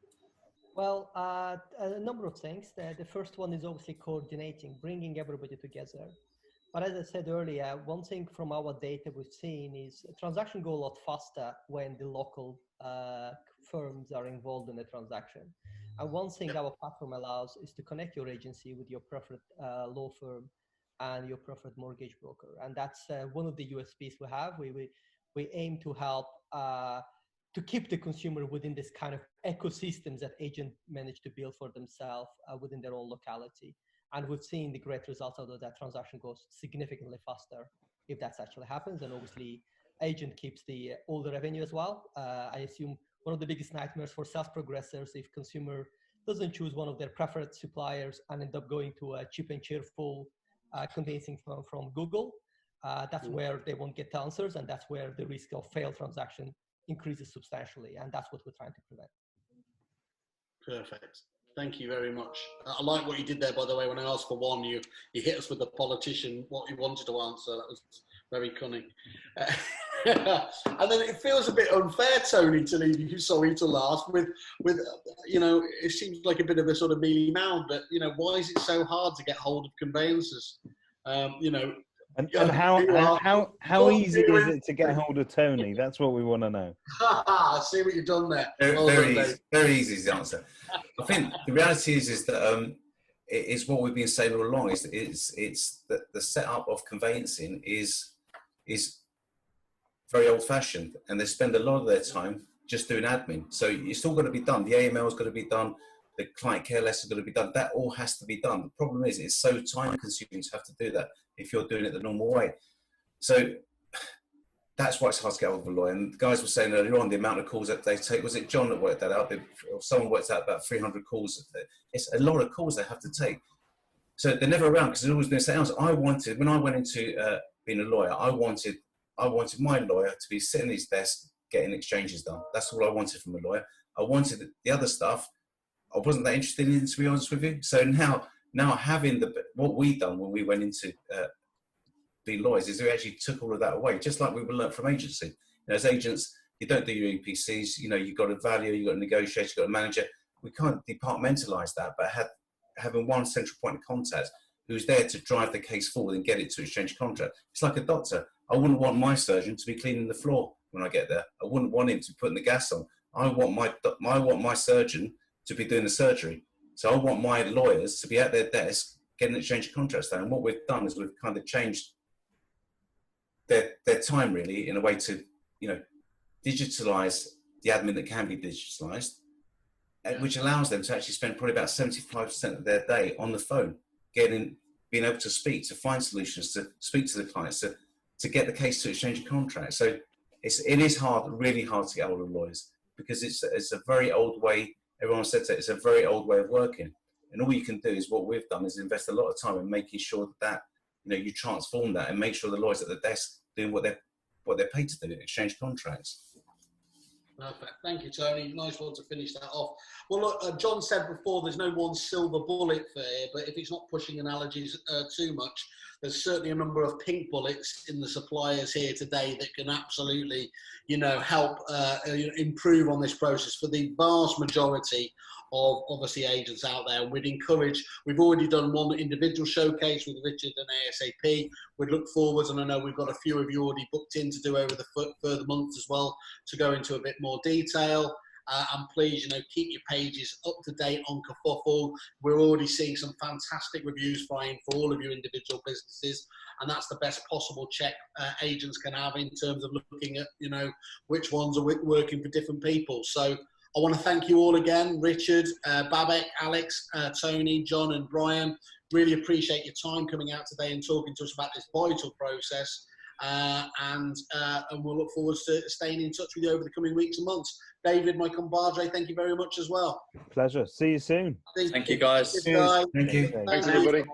Well, a number of things. The first one is obviously coordinating, bringing everybody together. But as I said earlier, one thing from our data we've seen is transactions go a lot faster when the local firms are involved in the transaction. And one thing our platform allows is to connect your agency with your preferred law firm and your preferred mortgage broker. And that's one of the USPs we have. We aim to help to keep the consumer within this kind of ecosystems that agents manage to build for themselves within their own locality. And we've seen the great results out of that. Transaction goes significantly faster if that actually happens. And obviously, agent keeps all the revenue as well. I assume one of the biggest nightmares for sales progressors, if consumer doesn't choose one of their preferred suppliers and end up going to a cheap and cheerful conveyancing firm from Google, that's where they won't get the answers, and that's where the risk of failed transaction increases substantially, and that's what we're trying to prevent. Perfect. Thank you very much. I like what you did there, by the way. When I asked for one, you hit us with the politician, what you wanted to answer. That was very cunning. And then it feels a bit unfair, Tony, to leave you, sorry to last, with you know, it seems like a bit of a sort of mealy mound, but, you know, why is it so hard to get hold of conveyancers? You know, and how easy is it to get hold of Tony? That's what we want to know. I see what you've done there. Very easy is the answer. I think the reality is that it's what we've been saying all along. It's that the setup of conveyancing is very old-fashioned, and they spend a lot of their time just doing admin. So it's all got to be done. The AML is going to be done. The client care letter is going to be done. That all has to be done. The problem is it's so time-consuming to have to do that if you're doing it the normal way. So that's why it's hard to get hold of a lawyer. And the guys were saying earlier on the amount of calls that they take. Was it John that worked that out? Or someone worked out about 300 calls. It's a lot of calls they have to take. So they're never around because they're always doing something else. When I went into being a lawyer, I wanted my lawyer to be sitting at his desk getting exchanges done. That's all I wanted from a lawyer. I wanted the other stuff. I wasn't that interested in, to be honest with you. So now having what we done when we went into being lawyers is we actually took all of that away, just like we would learn from agency. You know, as agents, you don't do your EPCs. You know, you've got a value, you've got a negotiator, you've got a manager. We can't departmentalize that, but having one central point of contact who's there to drive the case forward and get it to exchange contract. It's like a doctor. I wouldn't want my surgeon to be cleaning the floor when I get there. I wouldn't want him to be putting the gas on. I want my surgeon to be doing the surgery. So I want my lawyers to be at their desk getting exchange contracts done. And what we've done is we've kind of changed their time really in a way to, you know, digitalize the admin that can be digitalized, which allows them to actually spend probably about 75% of their day on the phone, being able to speak, to find solutions, to speak to the clients, to get the case to exchange a contract. So it is hard, really hard to get hold of lawyers because it's a very old way. Everyone said that it's a very old way of working. And all you can do is what we've done is invest a lot of time in making sure that you know, you transform that and make sure the lawyers at the desk doing what they're paid to do, exchange contracts. Perfect. Thank you, Tony. Nice one to finish that off. Well, look, John said before, there's no one silver bullet for here, but if it's not pushing analogies too much, there's certainly a number of pink bullets in the suppliers here today that can absolutely, you know, help improve on this process for the vast majority of obviously agents out there. We'd encourage, we've already done one individual showcase with Richard and ASAP. We'd look forwards, and I know we've got a few of you already booked in to do over the further months as well, to go into a bit more detail. And please, you know, keep your pages up to date on Kerfuffle. We're already seeing some fantastic reviews, Bryan, for all of your individual businesses, and that's the best possible check agents can have in terms of looking at, you know, which ones are working for different people. So I want to thank you all again, Richard, Babek, Alex, Tony, John and Bryan. Really appreciate your time coming out today and talking to us about this vital process. And we'll look forward to staying in touch with you over the coming weeks and months. David, my compadre, thank you very much as well. Pleasure. See you soon. Thank you, guys. Thank you. Thanks, everybody.